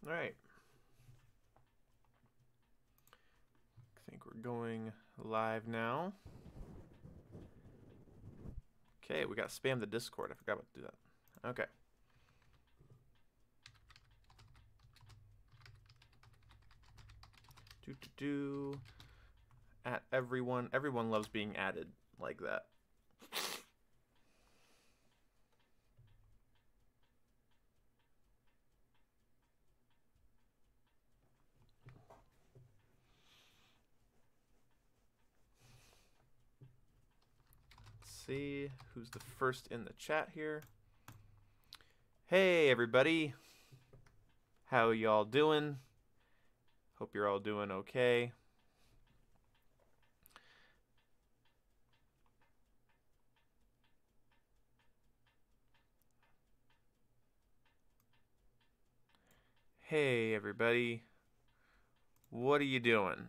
All right. I think we're going live now. Okay, we got spam the Discord. I forgot about to do that. Okay. At everyone. Everyone loves being added like that. Let's see who's the first in the chat here. Hey everybody. How y'all doing? Hope you're all doing okay. Hey everybody. What are you doing?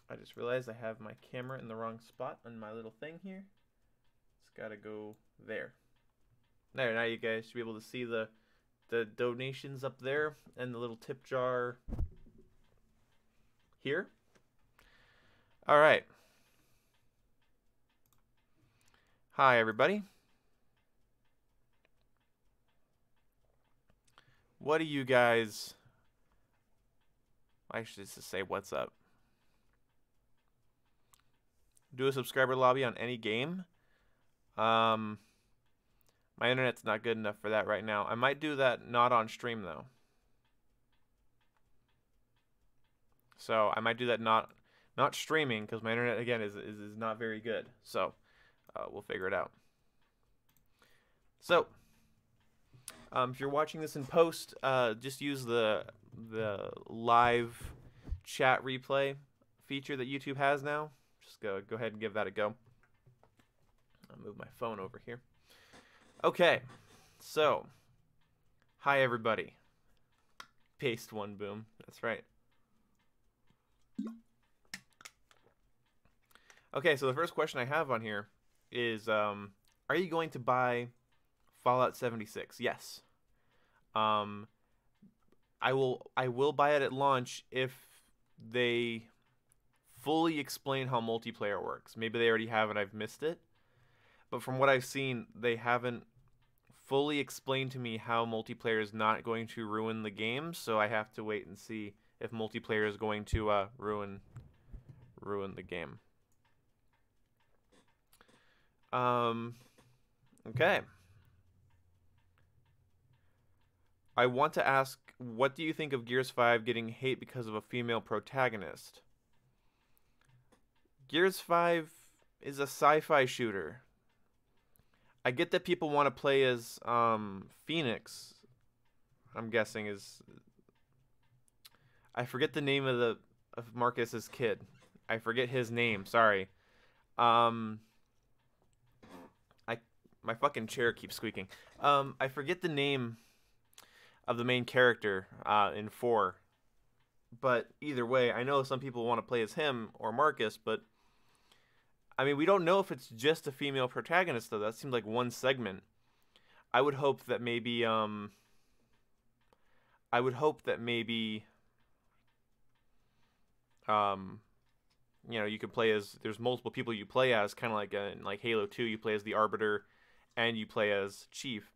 I just realized I have my camera in the wrong spot on my little thing here. It's gotta go there. There, now you guys should be able to see the donations up there and the little tip jar here. All right. Hi, everybody. What do you guys... I should just say what's up. Do a subscriber lobby on any game. My internet's not good enough for that right now. I might do that not on stream, though. So I might do that not streaming, because my internet, again, is not very good. So we'll figure it out. So if you're watching this in post, just use the live chat replay feature that YouTube has now. Just go ahead and give that a go. I'll move my phone over here. Okay, so hi everybody. Paste one boom. That's right. Okay, so the first question I have on here is, are you going to buy Fallout 76? Yes. I will buy it at launch if they fully explain how multiplayer works. Maybe they already have and I've missed it. But from what I've seen, they haven't fully explained to me how multiplayer is not going to ruin the game, so I have to wait and see if multiplayer is going to ruin the game. Okay. I want to ask, what do you think of Gears 5 getting hate because of a female protagonist? Gears 5 is a sci-fi shooter. I get that people want to play as Phoenix. I'm guessing is... I forget the name of Marcus's kid. I forget his name. Sorry. My fucking chair keeps squeaking. I forget the name of the main character in 4. But either way, I know some people want to play as him or Marcus, but I mean, we don't know if it's just a female protagonist, though. That seems like one segment. I would hope that maybe, you know, you could play as, there's multiple people you play as, kind of like in like Halo 2, you play as the Arbiter, and you play as Chief.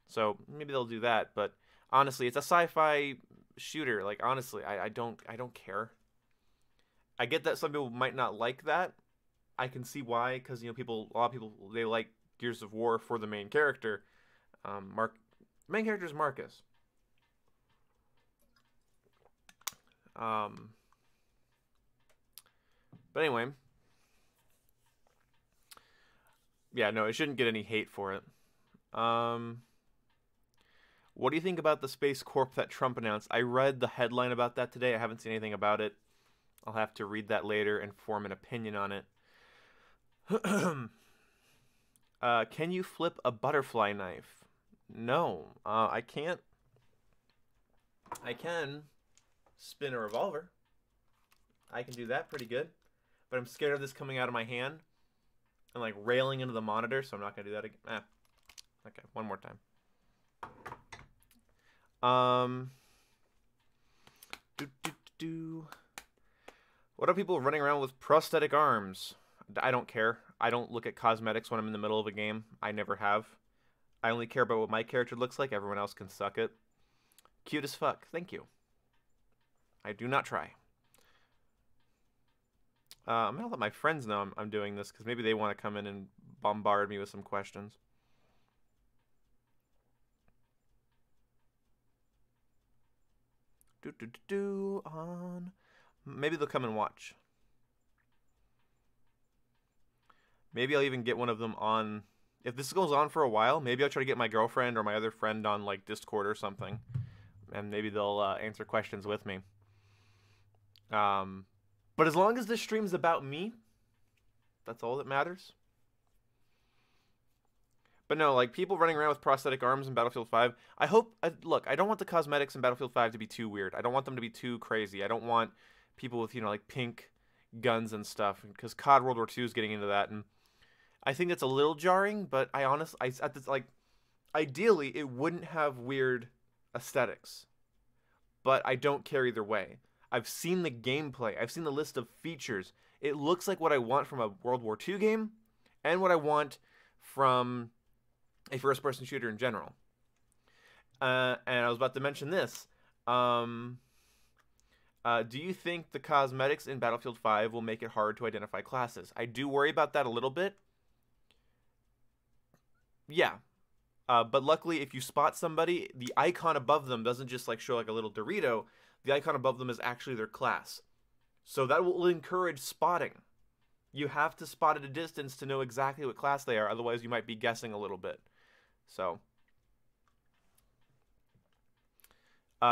So maybe they'll do that, but honestly, it's a sci-fi shooter. Like, honestly, I don't care. I get that some people might not like that. I can see why, because, you know, a lot of people, they like Gears of War for the main character. Main character is Marcus. But anyway, yeah, no, it shouldn't get any hate for it. What do you think about the Space Corp that Trump announced? I read the headline about that today. I haven't seen anything about it. I'll have to read that later and form an opinion on it. Can you flip a butterfly knife? No, I can't. I can spin a revolver. I can do that pretty good. But I'm scared of this coming out of my hand. and like railing into the monitor, so I'm not gonna do that again. Okay, one more time. Do, do, do. What are people running around with prosthetic arms? I don't care. I don't look at cosmetics when I'm in the middle of a game. I never have. I only care about what my character looks like. Everyone else can suck it. Cute as fuck. Thank you. I do not try. I'm going to let my friends know I'm doing this because maybe they want to come in and bombard me with some questions. On. Maybe they'll come and watch. Maybe I'll even get one of them on. If this goes on for a while, maybe I'll try to get my girlfriend or my other friend on like Discord or something, and maybe they'll answer questions with me. But as long as this stream's about me, that's all that matters. But no, like people running around with prosthetic arms in Battlefield 5. Look, I don't want the cosmetics in Battlefield 5 to be too weird. I don't want them to be too crazy. I don't want people with, like pink guns and stuff, because COD World War II is getting into that, and I think it's a little jarring. But ideally, it wouldn't have weird aesthetics. But I don't care either way. I've seen the gameplay. I've seen the list of features. It looks like what I want from a World War II game, and what I want from a first-person shooter in general. And I was about to mention this. Do you think the cosmetics in Battlefield 5 will make it hard to identify classes? I do worry about that a little bit. Yeah. But luckily, if you spot somebody, the icon above them doesn't just like show like a little Dorito. The icon above them is actually their class. So that will encourage spotting. You have to spot at a distance to know exactly what class they are. Otherwise, you might be guessing a little bit. So,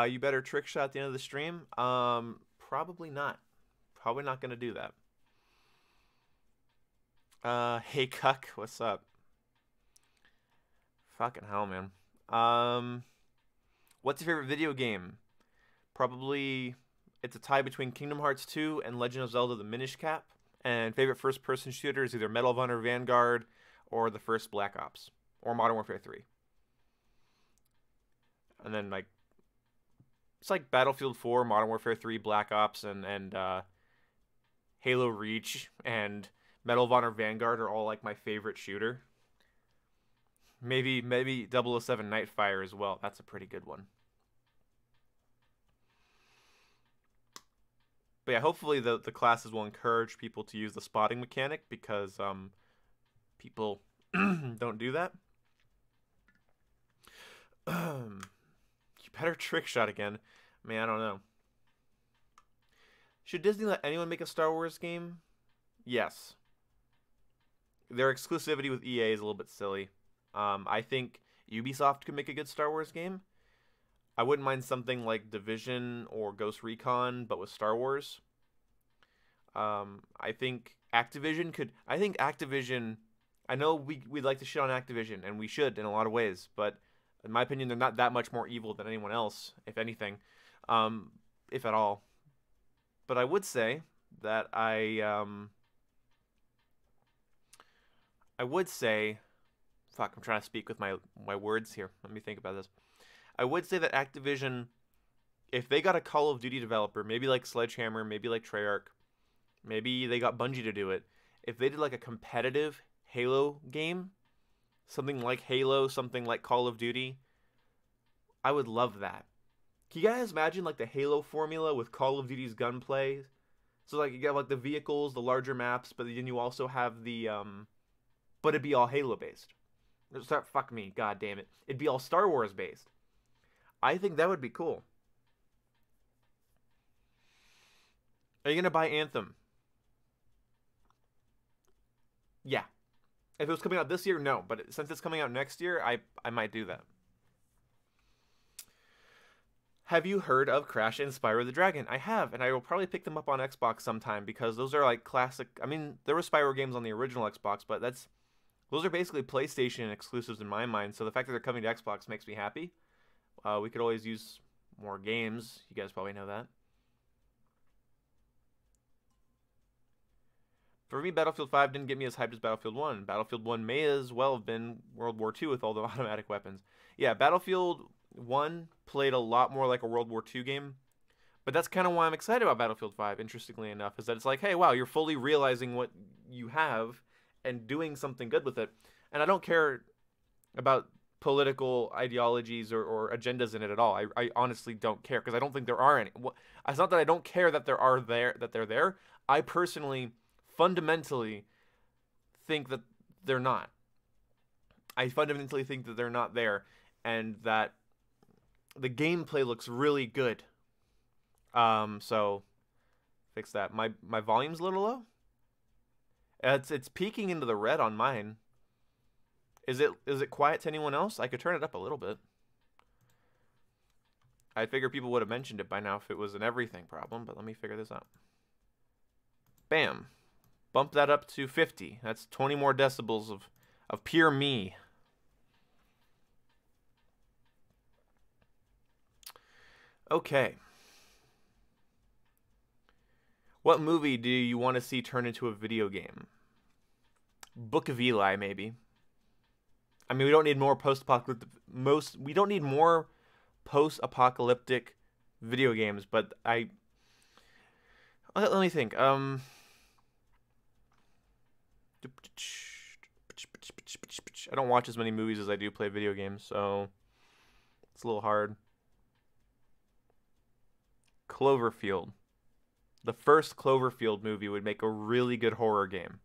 you better trick shot at the end of the stream? Probably not. Probably not going to do that. Hey, Cuck, what's up? Fucking hell, man. What's your favorite video game? Probably, it's a tie between Kingdom Hearts 2 and Legend of Zelda: The Minish Cap. And favorite first-person shooter is either Medal of Honor Vanguard or the first Black Ops. Or Modern Warfare 3. And then, like, it's like Battlefield 4, Modern Warfare 3, Black Ops, and Halo Reach, and Medal of Honor Vanguard are all, like, my favorite shooter. Maybe 007 Nightfire as well. That's a pretty good one. But yeah, hopefully the classes will encourage people to use the spotting mechanic, because people don't do that. You better trick shot again. Man, I don't know. Should Disney let anyone make a Star Wars game? Yes. Their exclusivity with EA is a little bit silly. I think Ubisoft could make a good Star Wars game. I wouldn't mind something like Division or Ghost Recon, but with Star Wars. I think Activision could... I know we'd like to shit on Activision, and we should in a lot of ways, but in my opinion, they're not that much more evil than anyone else, if anything, if at all. But I would say that fuck, I'm trying to speak with my words here. Let me think about this. I would say that Activision, if they got a Call of Duty developer, maybe like Sledgehammer, maybe like Treyarch, maybe they got Bungie to do it, if they did like a competitive Halo game, something like Halo, something like Call of Duty, I would love that. Can you guys imagine like the Halo formula with Call of Duty's gunplay? So like you got like the vehicles, the larger maps, but then you also have the but it'd be all Halo based. Fuck me, god damn it. It'd be all Star Wars based. I think that would be cool. Are you gonna buy Anthem? Yeah. If it was coming out this year, no. But since it's coming out next year, I might do that. Have you heard of Crash and Spyro the Dragon? I have, and I will probably pick them up on Xbox sometime, because those are like classic... I mean, there were Spyro games on the original Xbox, but those are basically PlayStation exclusives in my mind, so the fact that they're coming to Xbox makes me happy. We could always use more games. You guys probably know that. For me, Battlefield 5 didn't get me as hyped as Battlefield 1. Battlefield 1 may as well have been World War 2 with all the automatic weapons. Yeah, Battlefield 1 played a lot more like a World War 2 game. But that's kind of why I'm excited about Battlefield 5, interestingly enough, is that it's like, hey, wow, you're fully realizing what you have and doing something good with it. And I don't care about political ideologies or agendas in it at all. I honestly don't care because I don't think there are any. It's not that I don't care that they're there. I personally, fundamentally, think that they're not. I fundamentally think that they're not there, and that the gameplay looks really good. So fix that. My volume's a little low. It's peeking into the red on mine. Is it quiet to anyone else? I could turn it up a little bit. I figure people would have mentioned it by now if it was an everything problem, but let me figure this out. Bam. Bump that up to 50. That's 20 more decibels of pure me. Okay. What movie do you want to see turn into a video game? Book of Eli, maybe. I mean, we don't need more post-apocalyptic video games, but let me think. I don't watch as many movies as I do play video games, so it's a little hard. Cloverfield. The first Cloverfield movie would make a really good horror game.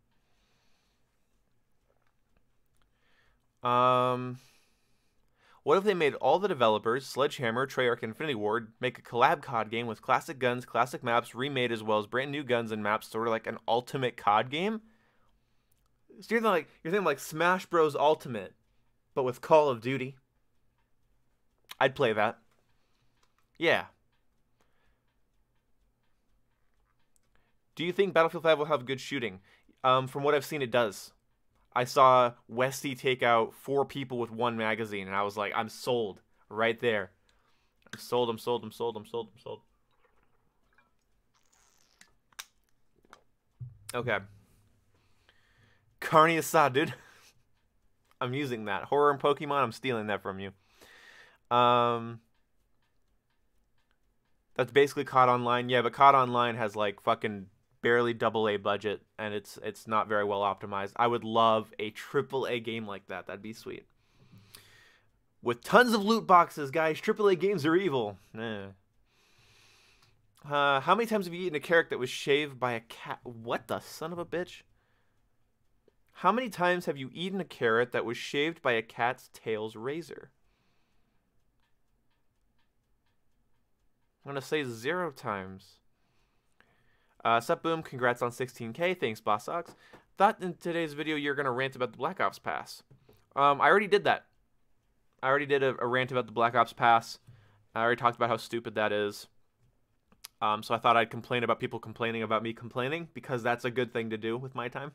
What if they made all the developers, Sledgehammer, Treyarch, and Infinity Ward, make a collab COD game with classic guns, classic maps, remade as well as brand new guns and maps, sort of like an ultimate COD game? So you're thinking like Smash Bros. Ultimate, but with Call of Duty. I'd play that. Yeah. Do you think Battlefield 5 will have good shooting? From what I've seen, it does. I saw Westy take out 4 people with 1 magazine, and I was like, I'm sold. Right there. I'm sold, I'm sold, I'm sold, I'm sold, I'm sold. Okay. Carny Assad, dude. I'm using that. Horror and Pokemon, I'm stealing that from you. That's basically COD Online. Yeah, but COD Online has like fucking barely AA budget, and it's not very well optimized. I would love a AAA game like that. That'd be sweet. With tons of loot boxes, guys. AAA games are evil. How many times have you eaten a carrot that was shaved by a cat? What the son of a bitch? How many times have you eaten a carrot that was shaved by a cat's tail's razor? I'm going to say 0 times. Sup Boom, congrats on 16K. Thanks, Boss Ox. Thought in today's video you're going to rant about the Black Ops Pass. I already did that. I already did a rant about the Black Ops Pass. I already talked about how stupid that is. So I thought I'd complain about people complaining about me complaining, because that's a good thing to do with my time.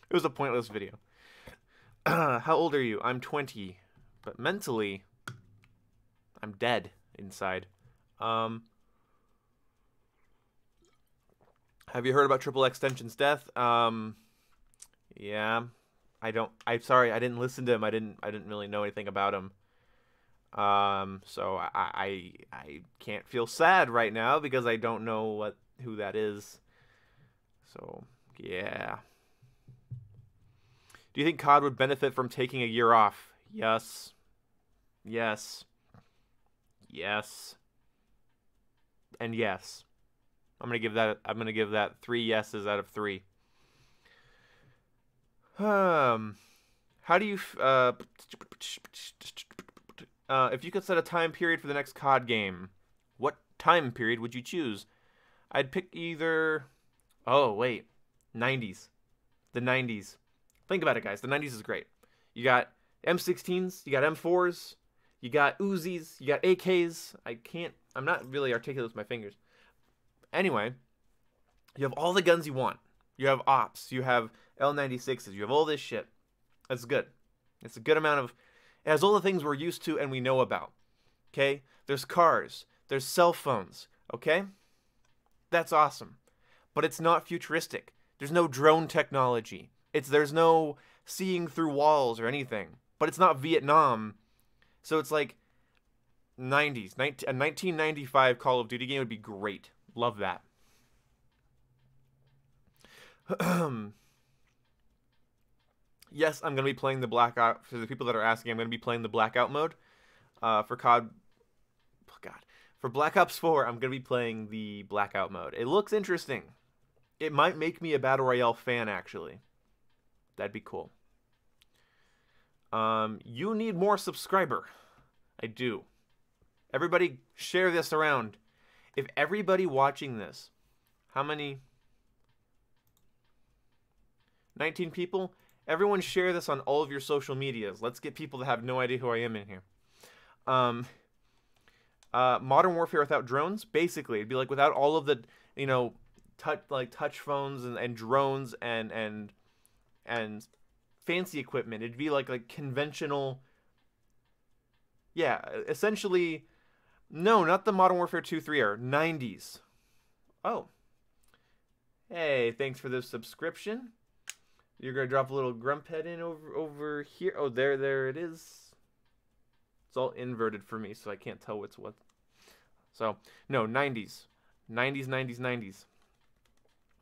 It was a pointless video. How old are you? I'm 20. But mentally, I'm dead inside. Have you heard about Triple Extension's death? Yeah. I'm sorry, I didn't listen to him. I didn't really know anything about him. So I can't feel sad right now because I don't know who that is. So, yeah. Do you think COD would benefit from taking a year off? Yes. Yes. Yes. And yes. I'm gonna give that 3 yeses out of 3. How do you if you could set a time period for the next COD game, what time period would you choose? I'd pick either 90s. The 90s. Think about it, guys. The 90s is great. You got M16s, you got M4s, you got Uzis, you got AKs. I'm not really articulate with my fingers. Anyway, you have all the guns you want. You have Ops, you have L96s, you have all this shit. That's good. It's a good amount of... It has all the things we're used to and we know about. Okay? There's cars. There's cell phones. Okay? That's awesome. But it's not futuristic. There's no drone technology. There's no seeing through walls or anything. But it's not Vietnam. So it's like 90s. A 1995 Call of Duty game would be great. Love that. Yes, I'm going to be playing the Blackout. For the people that are asking, I'm going to be playing the Blackout mode. For COD... Oh, God. For Black Ops 4, I'm going to be playing the Blackout mode. It looks interesting. It might make me a Battle Royale fan, actually. That'd be cool. You need more subscriber. I do. Everybody share this around. If everybody watching this, how many? 19 people? Everyone share this on all of your social medias. Let's get people that have no idea who I am in here. Modern Warfare without drones? Basically, it'd be like without all of the, you know, touch phones and drones and fancy equipment. It'd be like conventional. Yeah, essentially. No, not the Modern Warfare 2, 3 or 90s. Oh. Hey, thanks for the subscription. You're gonna drop a little grump head in over here. Oh, there it is. It's all inverted for me, so I can't tell what's what. So, no, 90s. 90s, 90s, 90s.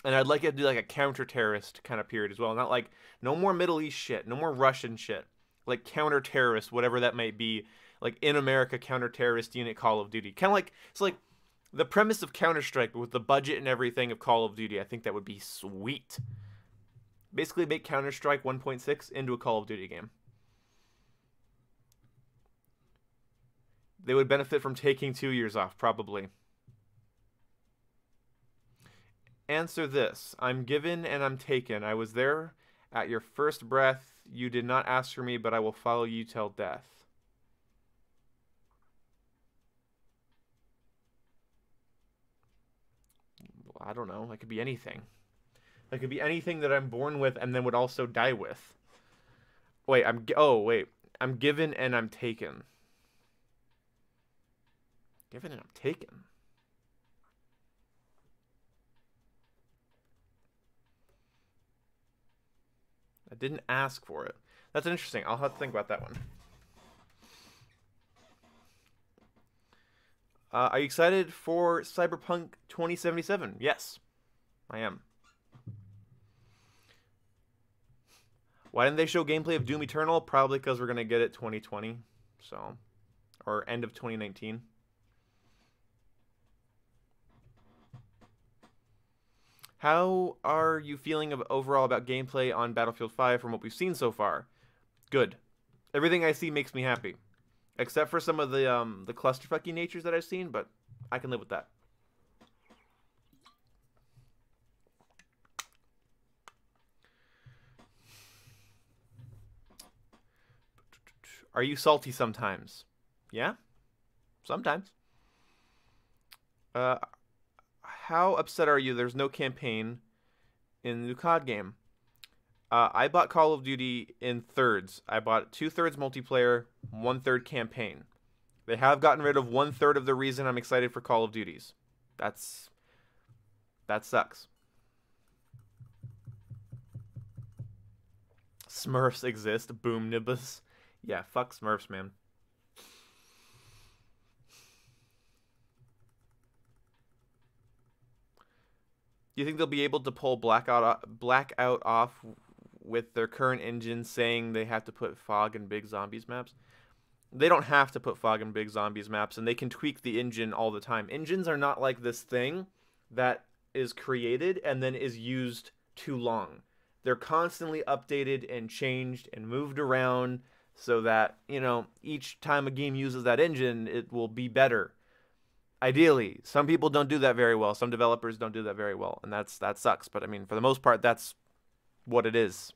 And I'd like it to be like a counter-terrorist kind of period as well. Not like, no more Middle East shit. No more Russian shit. Like counter-terrorist, whatever that might be. Like in America, counter-terrorist unit Call of Duty. Kind of like, it's like the premise of Counter-Strike, but with the budget and everything of Call of Duty. I think that would be sweet. Basically make Counter-Strike 1.6 into a Call of Duty game. They would benefit from taking 2 years off, probably. Answer this. I'm given and I'm taken. I was there at your first breath. You did not ask for me, but I will follow you till death. Well, I don't know. That could be anything. That could be anything that I'm born with and then would also die with. Wait, I'm given and I'm taken. Given and I'm taken. I didn't ask for it. That's interesting. I'll have to think about that one. Are you excited for Cyberpunk 2077? Yes, I am. Why didn't they show gameplay of Doom Eternal? Probably because we're going to get it 2020. So, or end of 2019. How are you feeling overall about gameplay on Battlefield 5 from what we've seen so far? Good. Everything I see makes me happy. Except for some of the clusterfucky natures that I've seen, but I can live with that. Are you salty sometimes? Yeah? Sometimes. How upset are you there's no campaign in the new COD game? I bought Call of Duty in thirds. I bought 2/3 multiplayer, 1/3 campaign. They have gotten rid of 1/3 of the reason I'm excited for Call of Duties. That sucks. Smurfs exist. Boom Nimbus. Yeah, fuck Smurfs, man. Do you think they'll be able to pull Blackout off with their current engine, saying they have to put fog and big zombies maps? They don't have to put fog and big zombies maps, and they can tweak the engine all the time. Engines are not like this thing that is created and then is used too long. They're constantly updated and changed and moved around so that, you know, each time a game uses that engine, it will be better. Ideally, some people don't do that very well. Some developers don't do that very well, and that sucks. But I mean, for the most part, that's what it is.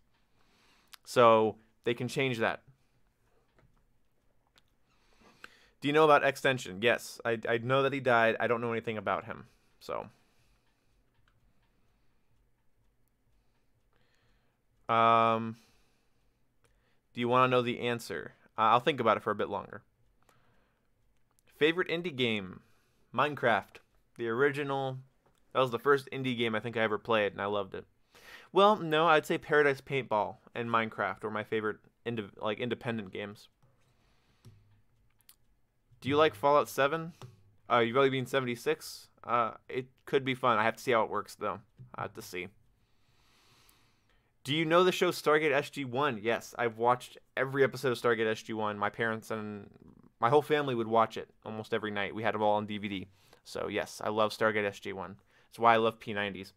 So they can change that. Do you know about Extension? Yes, I know that he died. I don't know anything about him. So, do you want to know the answer? I'll think about it for a bit longer. Favorite indie game? Minecraft, the original. That was the first indie game I think I ever played, and I loved it. Well, no, I'd say Paradise Paintball and Minecraft were my favorite independent games. Do you like Fallout 7? You've only been 76? It could be fun. I have to see how it works, though. I have to see. Do you know the show Stargate SG-1? Yes, I've watched every episode of Stargate SG-1. My parents and my whole family would watch it almost every night. We had it all on DVD. So, yes, I love Stargate SG-1. That's why I love P90s.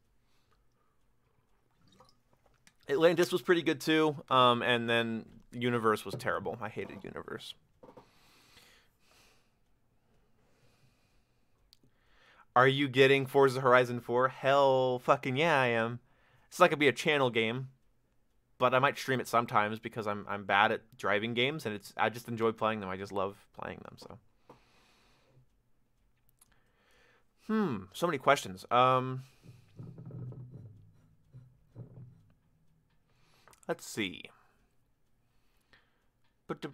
Atlantis was pretty good, too. And then Universe was terrible. I hated Universe. Are you getting Forza Horizon 4? Hell fucking yeah, I am. It's not gonna be a channel game, but I might stream it sometimes because I'm bad at driving games, and I just enjoy playing them. I just love playing them. So many questions. Let's see. What do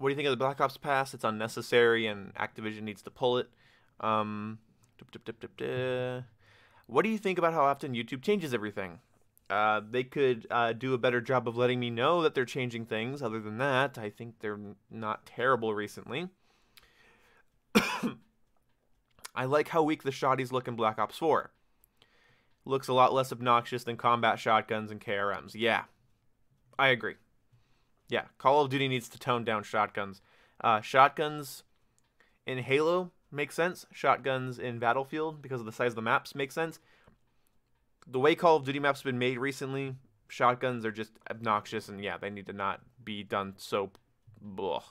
you think of the Black Ops Pass? It's unnecessary, and Activision needs to pull it. What do you think about how often YouTube changes everything? They could do a better job of letting me know that they're changing things. Other than that, I think they're not terrible recently. I like how weak the shotties look in Black Ops 4. Looks a lot less obnoxious than combat shotguns and KRMs. Yeah, I agree. Yeah, Call of Duty needs to tone down shotguns. Shotguns in Halo make sense. Shotguns in Battlefield, because of the size of the maps, make sense. The way Call of Duty maps have been made recently, shotguns are just obnoxious, and yeah, they need to not be done so... Ugh.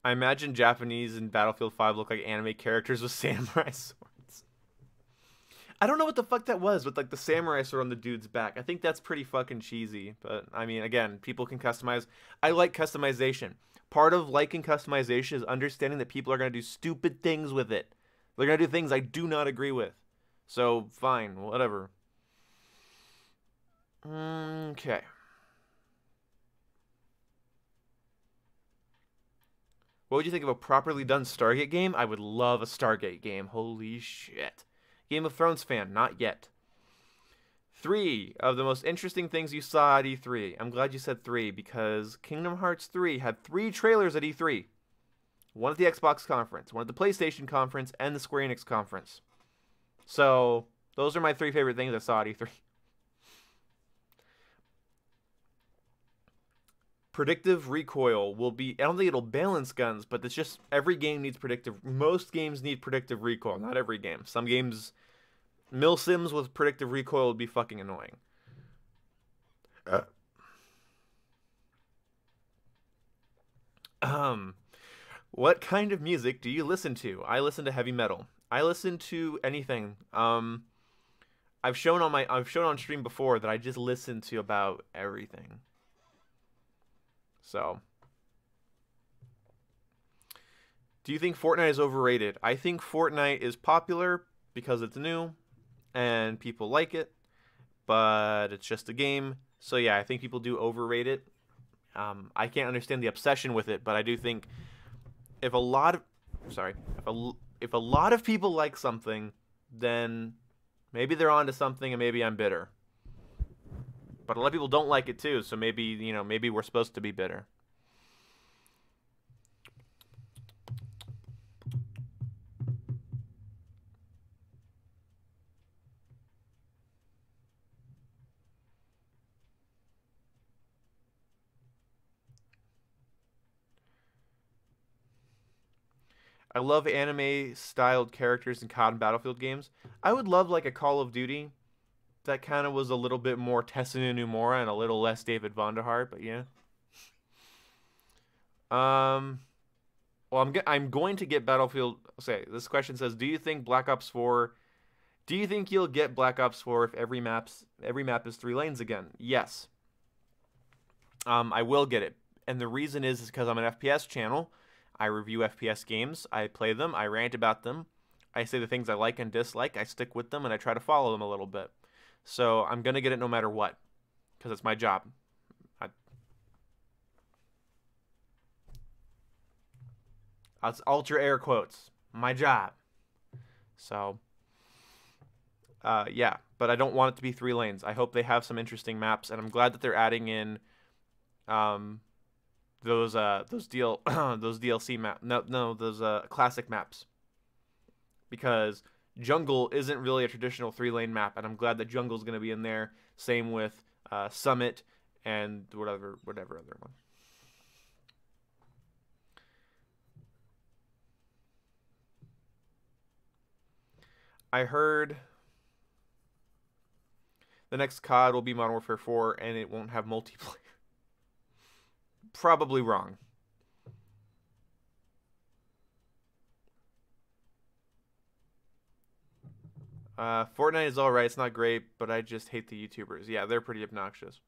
I imagine Japanese in Battlefield 5 look like anime characters with samurai swords. I don't know what the fuck that was with like the samurai sword on the dude's back. I think that's pretty fucking cheesy. But I mean, again, people can customize. I like customization. Part of liking customization is understanding that people are going to do stupid things with it. They're going to do things I do not agree with. So, fine, whatever. Okay. What would you think of a properly done Stargate game? I would love a Stargate game. Holy shit. Game of Thrones fan, not yet. 3 of the most interesting things you saw at E3. I'm glad you said 3 because Kingdom Hearts 3 had 3 trailers at E3. One at the Xbox conference, one at the PlayStation conference, and the Square Enix conference. So, those are my 3 favorite things I saw at E3. Predictive recoil will be... I don't think it'll balance guns, but it's just... Every game needs predictive... Most games need predictive recoil. Not every game. Some games... Milsims with predictive recoil would be fucking annoying. What kind of music do you listen to? I listen to heavy metal. I listen to anything. I've shown on stream before that I just listen to about everything. So, do you think Fortnite is overrated? I think Fortnite is popular because it's new and people like it, but it's just a game. So yeah, I think people do overrate it. I can't understand the obsession with it, but I do think if a lot of people like something, then maybe they're onto something and maybe I'm bitter. But a lot of people don't like it too, so maybe, maybe we're supposed to be bitter. I love anime-styled characters in COD and Battlefield games. I would love like a Call of Duty that kind of was a little bit more Tetsuya Nomura and a little less David Vonderhaar, but yeah. Well, I'm going to get Battlefield. Okay, this question says, do you think Black Ops 4? Do you think you'll get Black Ops 4 if every map is 3 lanes again? Yes. I will get it, and the reason is because I'm an FPS channel. I review FPS games. I play them. I rant about them. I say the things I like and dislike. I stick with them, and I try to follow them a little bit. So I'm going to get it no matter what, because it's my job. That's ultra air quotes. My job. So, yeah. But I don't want it to be 3 lanes. I hope they have some interesting maps, and I'm glad that they're adding in those those DLC map. No, those classic maps. Because Jungle isn't really a traditional 3-lane map, and I'm glad that Jungle's going to be in there. Same with Summit and whatever other one. I heard the next COD will be Modern Warfare 4 and it won't have multiplayer. Probably wrong. Fortnite is alright. It's not great, but I just hate the YouTubers. Yeah, they're pretty obnoxious.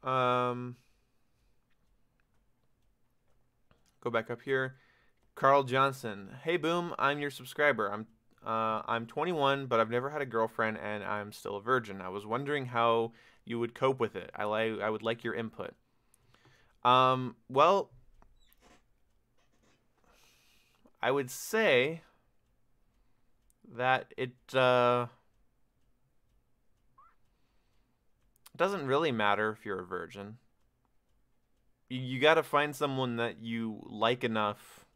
Go back up here. Carl Johnson. Hey Boom, I'm your subscriber. I'm 21, but I've never had a girlfriend and I'm still a virgin. I was wondering how you would cope with it. I would like your input. Well, I would say that it doesn't really matter if you're a virgin. You got to find someone that you like enough.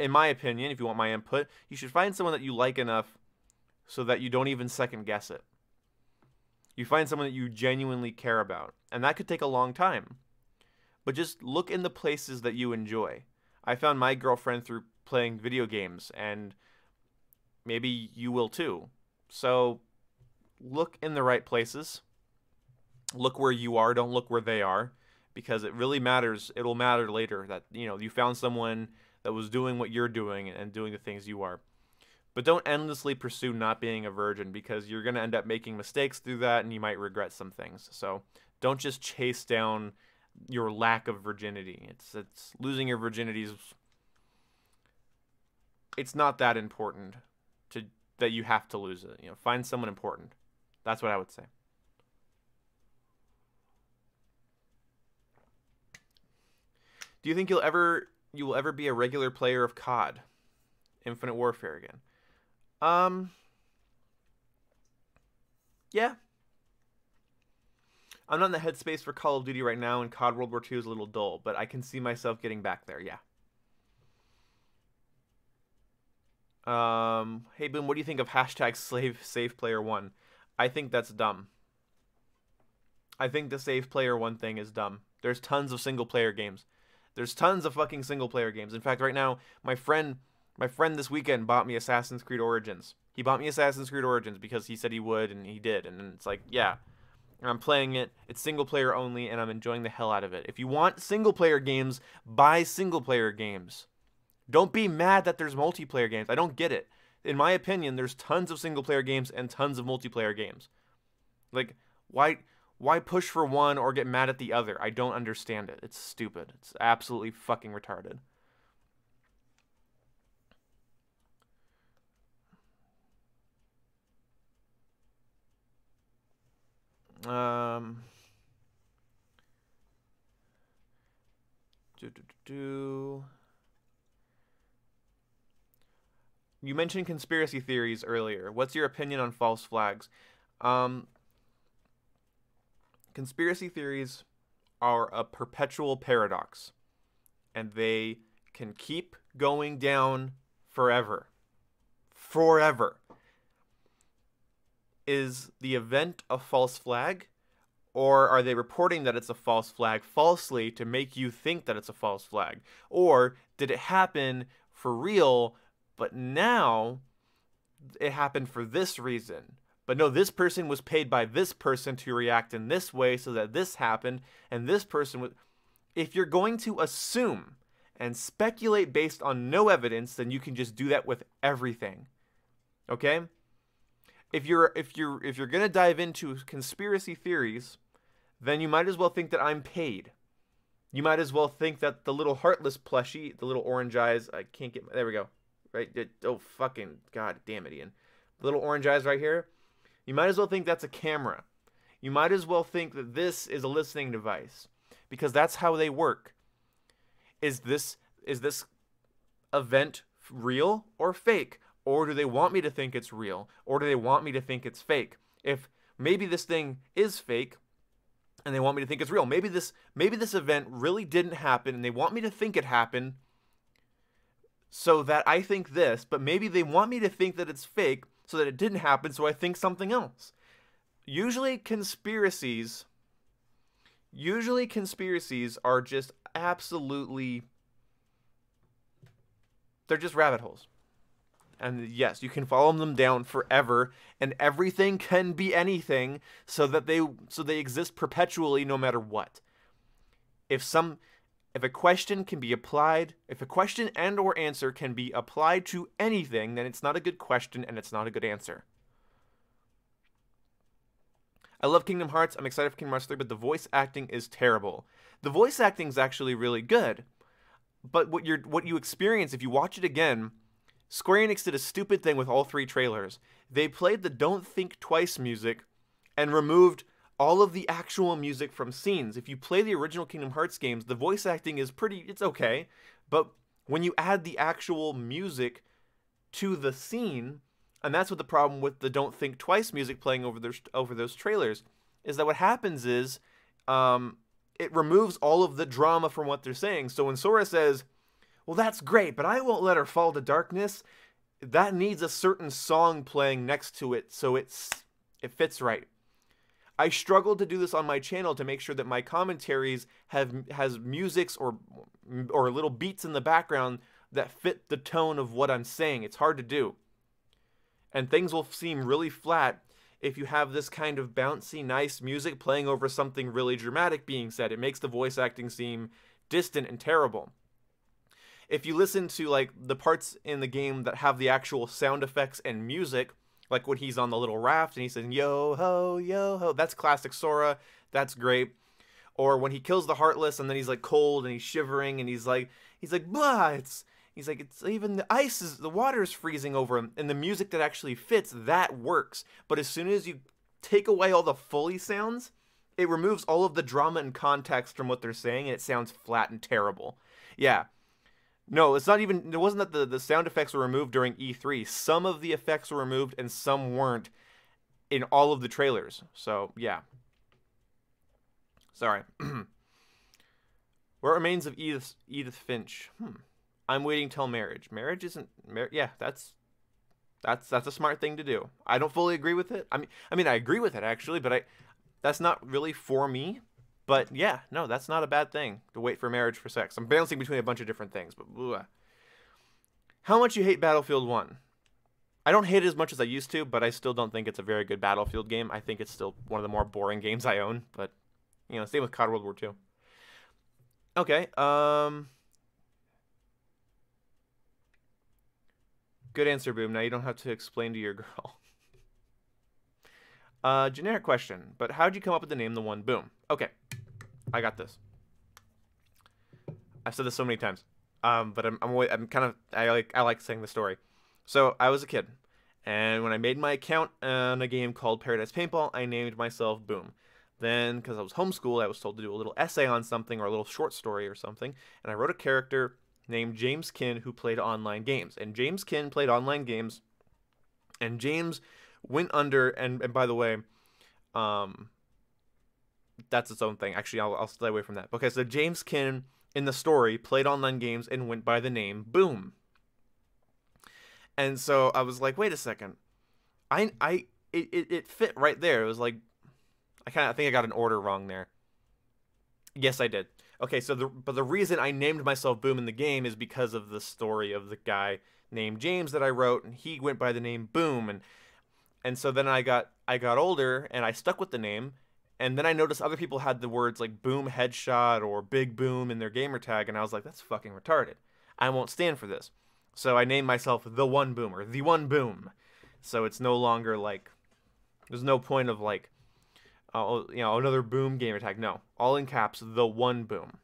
In my opinion, if you want my input, you should find someone that you like enough so that you don't even second guess it. You find someone that you genuinely care about. And that could take a long time. But just look in the places that you enjoy. I found my girlfriend through playing video games, and maybe you will too. So look in the right places. Look where you are, don't look where they are. Because it really matters. It'll matter later that, you found someone that was doing what you're doing and doing the things you are. But don't endlessly pursue not being a virgin, because you're going to end up making mistakes through that and you might regret some things. So don't just chase down your lack of virginity. It's losing your virginity is, it's not that important that you have to lose it. Find someone important. That's what I would say. Do you think you will ever be a regular player of COD, Infinite Warfare again? Yeah. I'm not in the headspace for Call of Duty right now, and COD World War II is a little dull, but I can see myself getting back there, yeah. Hey Boom, what do you think of hashtag save player 1? I think that's dumb. I think the save player 1 thing is dumb. There's tons of single player games. There's tons of fucking single player games. In fact, right now, my friend this weekend bought me Assassin's Creed Origins. He bought me Assassin's Creed Origins because he said he would, and he did. And it's like, yeah. And I'm playing it. It's single player only, and I'm enjoying the hell out of it. If you want single player games, buy single player games. Don't be mad that there's multiplayer games. I don't get it. In my opinion, there's tons of single player games and tons of multiplayer games. Like, why push for one or get mad at the other? I don't understand it. It's stupid. It's absolutely fucking retarded. You mentioned conspiracy theories earlier. What's your opinion on false flags? Conspiracy theories are a perpetual paradox, and they can keep going down forever. Forever. Is the event a false flag, or are they reporting that it's a false flag falsely to make you think that it's a false flag? Or did it happen for real, but now it happened for this reason? But no, this person was paid by this person to react in this way so that this happened, and this person was... If you're going to assume and speculate based on no evidence, then you can just do that with everything. Okay? If you're gonna dive into conspiracy theories, then you might as well think that I'm paid. You might as well think that the little heartless plushie, the little orange eyes, I can't get, there we go. Right? Oh, fucking, god damn it, Ian. The little orange eyes right here. You might as well think that's a camera. You might as well think that this is a listening device. Because that's how they work. is this event real or fake? Or do they want me to think it's real? Or do they want me to think it's fake? If maybe this thing is fake and they want me to think it's real. Maybe this event really didn't happen and they want me to think it happened so that I think this, but maybe they want me to think that it's fake so that it didn't happen so I think something else. Usually conspiracies are just absolutely, they're just rabbit holes. And yes, you can follow them down forever, and everything can be anything, so they exist perpetually no matter what. If a question can be applied, if a question and or answer can be applied to anything, then it's not a good question and it's not a good answer. I love Kingdom Hearts. I'm excited for Kingdom Hearts 3, but the voice acting is terrible. The voice acting is actually really good, but what you experience if you watch it again, Square Enix did a stupid thing with all 3 trailers. They played the Don't Think Twice music and removed all of the actual music from scenes. If you play the original Kingdom Hearts games, the voice acting is it's okay, but when you add the actual music to the scene, and that's what the problem with the Don't Think Twice music playing over those trailers, is that what happens is it removes all of the drama from what they're saying. So when Sora says, well, that's great, but I won't let her fall to darkness, that needs a certain song playing next to it so it fits right. I struggled to do this on my channel to make sure that my commentaries has musics or little beats in the background that fit the tone of what I'm saying. It's hard to do. And things will seem really flat if you have this kind of bouncy, nice music playing over something really dramatic being said. It makes the voice acting seem distant and terrible. If you listen to like the parts in the game that have the actual sound effects and music, like when he's on the little raft and he says yo ho, that's classic Sora, that's great. Or when he kills the Heartless and then he's like cold and he's shivering and he's like blah, it's even the water is freezing over him, and the music that actually fits, that works. But as soon as you take away all the Foley sounds, it removes all of the drama and context from what they're saying, and it sounds flat and terrible. Yeah. No, it wasn't that the sound effects were removed during E3. Some of the effects were removed and some weren't in all of the trailers. So, yeah. Sorry. What remains of Edith Finch? I'm waiting till marriage. Marriage isn't... yeah, that's a smart thing to do. I don't fully agree with it. I mean, I agree with it, actually, but that's not really for me. But yeah, no, that's not a bad thing to wait for marriage for sex. I'm balancing between a bunch of different things, but ugh. How much you hate Battlefield 1? I don't hate it as much as I used to, but I still don't think it's a very good Battlefield game. I think it's still one of the more boring games I own, but, you know, same with COD World War II. Okay, good answer, Boom. Now you don't have to explain to your girl. Generic question, but how'd you come up with the name The One Boom? Okay, I got this. I've said this so many times, but I like saying the story. So I was a kid, and when I made my account on a game called Paradise Paintball, I named myself Boom. Then, because I was homeschooled, I was told to do a little essay on something or a little short story or something, and I wrote a character named James Kin who played online games. And James Kin played online games, and James went under, and by the way, that's its own thing. Actually, I'll stay away from that. Okay, so James Kin in the story played online games and went by the name Boom. And so I was like, wait a second, it fit right there. It was like, I think I got an order wrong there. Yes, I did. Okay, so the reason I named myself Boom in the game is because of the story of the guy named James that I wrote, and he went by the name Boom, and so then I got older and I stuck with the name, and then I noticed other people had the words like Boom Headshot or Big Boom in their gamer tag, and I was like, that's fucking retarded. I won't stand for this. So I named myself The One Boom, or The One Boom. So it's no longer like, there's no point of like, oh, you know, another Boom gamer tag. No, all in caps, The One Boom.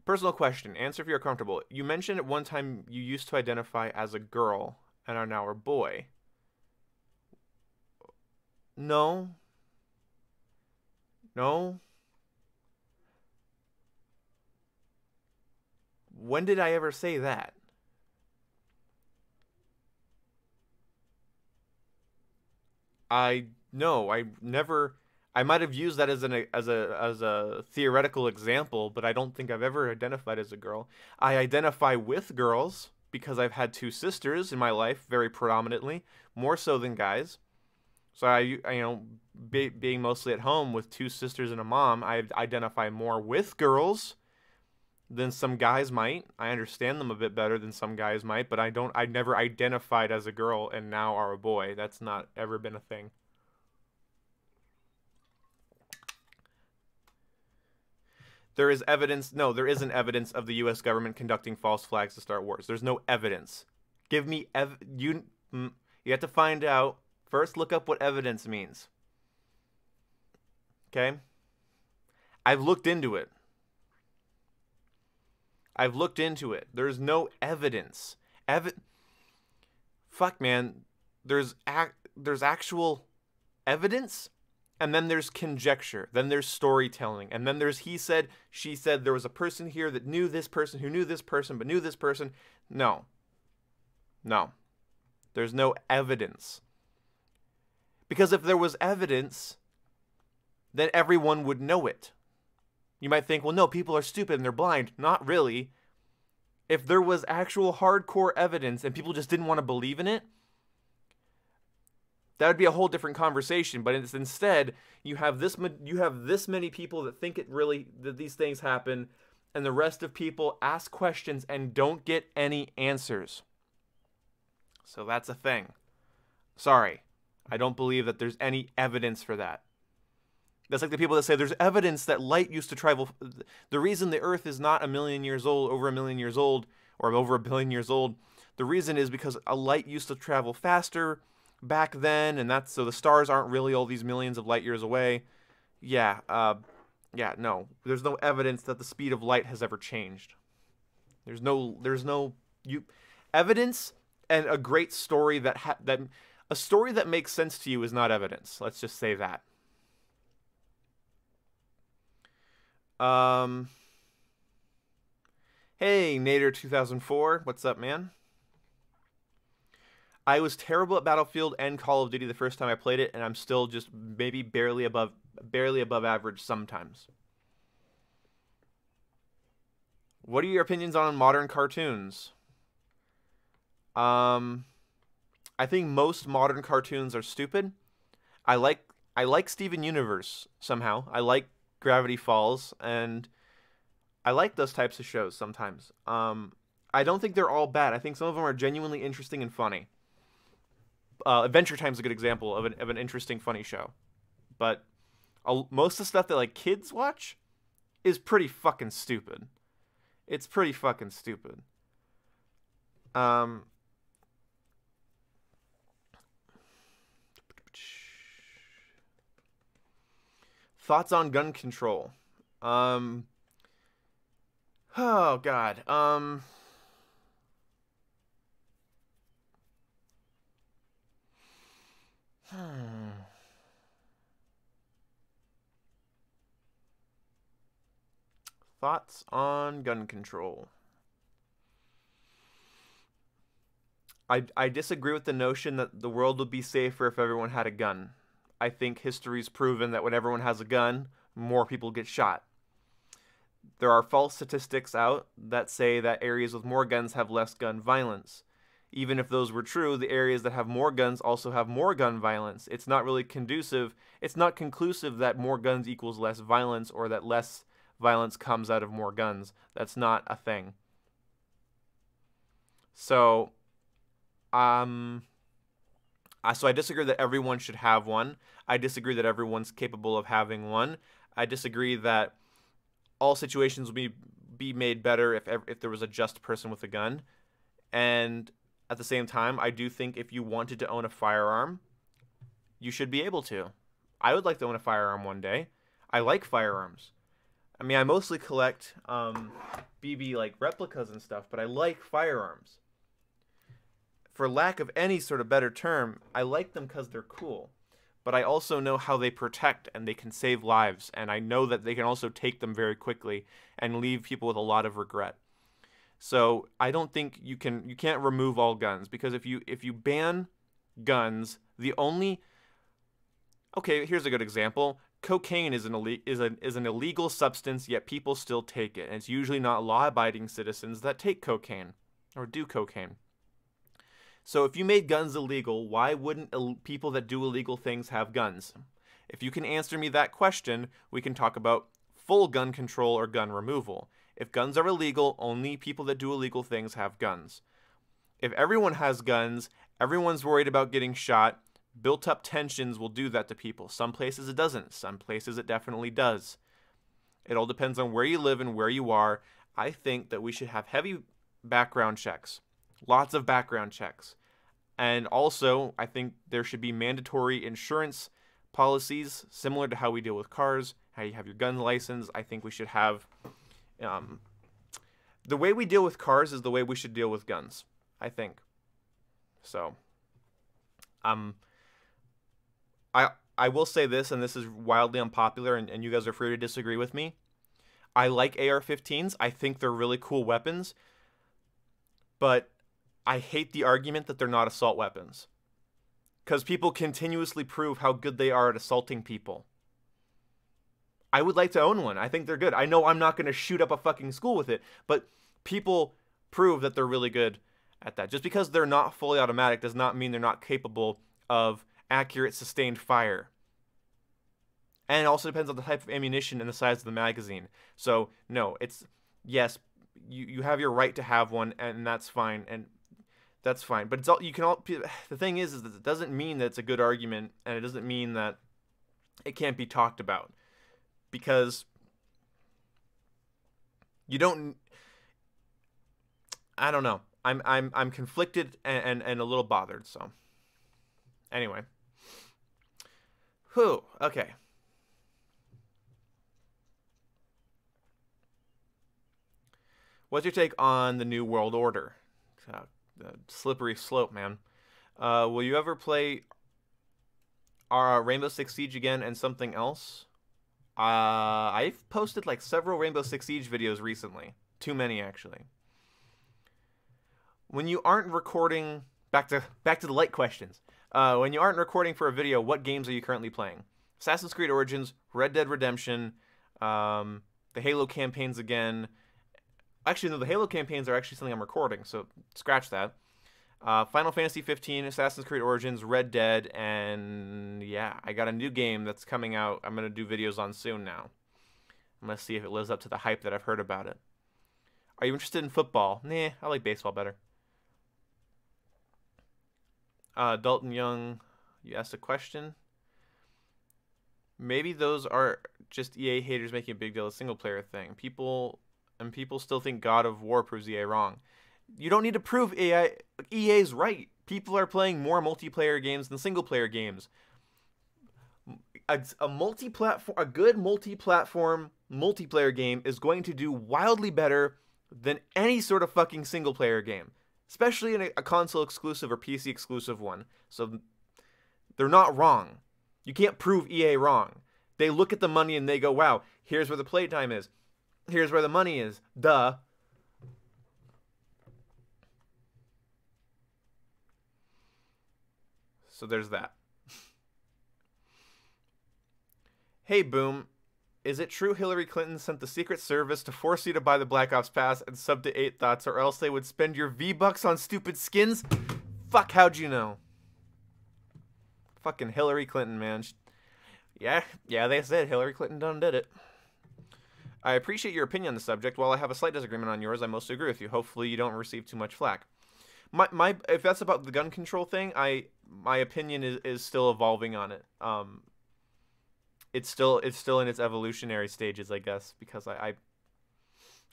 Personal question. Answer if you're comfortable. You mentioned at one time you used to identify as a girl and are now a boy. No. No. When did I ever say that? I no, I never. I might have used that as a theoretical example, but I don't think I've ever identified as a girl. I identify with girls because I've had two sisters in my life, very predominantly, more so than guys. So being mostly at home with two sisters and a mom, I identify more with girls than some guys might. I understand them a bit better than some guys might, but I never identified as a girl and now are a boy. That's not ever been a thing. There is evidence. No, there isn't evidence of the U.S. government conducting false flags to start wars. There's no evidence. Give me you have to find out. First, look up what evidence means. Okay? I've looked into it. There's no evidence. Fuck, man. There's actual evidence, and then there's conjecture. Then there's storytelling, and then there's he said, she said. There was a person here that knew this person who knew this person but knew this person. No. There's no evidence. Because if there was evidence, then everyone would know it. You might think, well, no, people are stupid and they're blind. Not really. If there was actual hardcore evidence and people just didn't want to believe in it, that would be a whole different conversation. But instead, you have this many people that think that these things happen, and the rest of people ask questions and don't get any answers. So that's a thing. Sorry. I don't believe that there's any evidence for that. That's like the people that say there's evidence that light used to travel. The reason the Earth is not over 1 million years old, or over 1 billion years old, the reason is because a light used to travel faster back then, and that's so the stars aren't really all these millions of light years away. No. There's no evidence that the speed of light has ever changed. There's no evidence, and a great story a story that makes sense to you is not evidence. Let's just say that. Hey, Nader 2004, what's up, man? I was terrible at Battlefield and Call of Duty the first time I played it, and I'm still just maybe barely above average sometimes. What are your opinions on modern cartoons? I think most modern cartoons are stupid. I like Steven Universe somehow. I like Gravity Falls, and I like those types of shows sometimes. I don't think they're all bad. I think some of them are genuinely interesting and funny. Adventure Time's a good example of an interesting, funny show. But most of the stuff that like kids watch is pretty fucking stupid. It's pretty fucking stupid. Thoughts on gun control? Oh God. Thoughts on gun control? I disagree with the notion that the world would be safer if everyone had a gun. I think history's proven that when everyone has a gun, more people get shot. There are false statistics out that say that areas with more guns have less gun violence. Even if those were true, the areas that have more guns also have more gun violence. It's not really conducive. It's not conclusive that more guns equals less violence, or that less violence comes out of more guns. That's not a thing. So, so I disagree that everyone should have one. I disagree that everyone's capable of having one. I disagree that all situations will be made better if there was a just person with a gun. And at the same time, I do think if you wanted to own a firearm, you should be able to. I would like to own a firearm one day. I like firearms. I mean, I mostly collect BB like replicas and stuff, but I like firearms. For lack of any sort of better term, I like them because they're cool. But I also know how they protect and they can save lives. And I know that they can also take them very quickly and leave people with a lot of regret. So I don't think you can't remove all guns, because if you ban guns, the only okay, here's a good example. Cocaine is an illegal substance, yet people still take it. And it's usually not law-abiding citizens that take cocaine or do cocaine. So if you made guns illegal, why wouldn't people that do illegal things have guns? If you can answer me that question, we can talk about full gun control or gun removal. If guns are illegal, only people that do illegal things have guns. If everyone has guns, everyone's worried about getting shot, built up tensions will do that to people. Some places it doesn't. Some places it definitely does. It all depends on where you live and where you are. I think that we should have heavy background checks. Lots of background checks. And also, I think there should be mandatory insurance policies, similar to how we deal with cars, how you have your gun license. I think we should have... the way we deal with cars is the way we should deal with guns, I think. So, I will say this, and this is wildly unpopular, and you guys are free to disagree with me. I like AR-15s. I think they're really cool weapons. But I hate the argument that they're not assault weapons. Because people continuously prove how good they are at assaulting people. I would like to own one. I think they're good. I know I'm not going to shoot up a fucking school with it, but people prove that they're really good at that. Just because they're not fully automatic does not mean they're not capable of accurate, sustained fire. And it also depends on the type of ammunition and the size of the magazine. So, no, it's... Yes, you have your right to have one, and that's fine, and that's fine. But it's all... You can all... The thing is that it doesn't mean that it's a good argument, and it doesn't mean that it can't be talked about. Because you don't... I don't know. I'm conflicted and a little bothered, so... Anyway. Whew, okay. What's your take on the New World Order? The slippery slope, man. Will you ever play Rainbow Six Siege again and something else? I've posted like several Rainbow Six Siege videos recently. Too many, actually. When you aren't recording... Back to the light questions. When you aren't recording for a video, what games are you currently playing? Assassin's Creed Origins, Red Dead Redemption, the Halo campaigns again. Actually, no, the Halo campaigns are actually something I'm recording, so scratch that. Final Fantasy 15, Assassin's Creed Origins, Red Dead, and yeah, I got a new game that's coming out I'm going to do videos on soon now. I'm going to see if it lives up to the hype that I've heard about it. Are you interested in football? Nah, I like baseball better. Dalton Young, you asked a question. Maybe those are just EA haters making a big deal of a single-player thing. People still think God of War proves EA wrong. You don't need to prove EA's right. People are playing more multiplayer games than single-player games. A good multi-platform multiplayer game is going to do wildly better than any sort of fucking single-player game. Especially in a console exclusive or PC exclusive one. So they're not wrong. You can't prove EA wrong. They look at the money and they go, wow, here's where the playtime is. Here's where the money is. Duh. So there's that. Hey, Boom. Is it true Hillary Clinton sent the Secret Service to force you to buy the Black Ops Pass and sub to 8 Thoughts, or else they would spend your V-Bucks on stupid skins? Fuck, how'd you know? Fucking Hillary Clinton, man. Yeah, they said Hillary Clinton done did it. I appreciate your opinion on the subject. While I have a slight disagreement on yours, I mostly agree with you. Hopefully you don't receive too much flack. If that's about the gun control thing, my opinion is still evolving on it. It's still in its evolutionary stages, I guess, because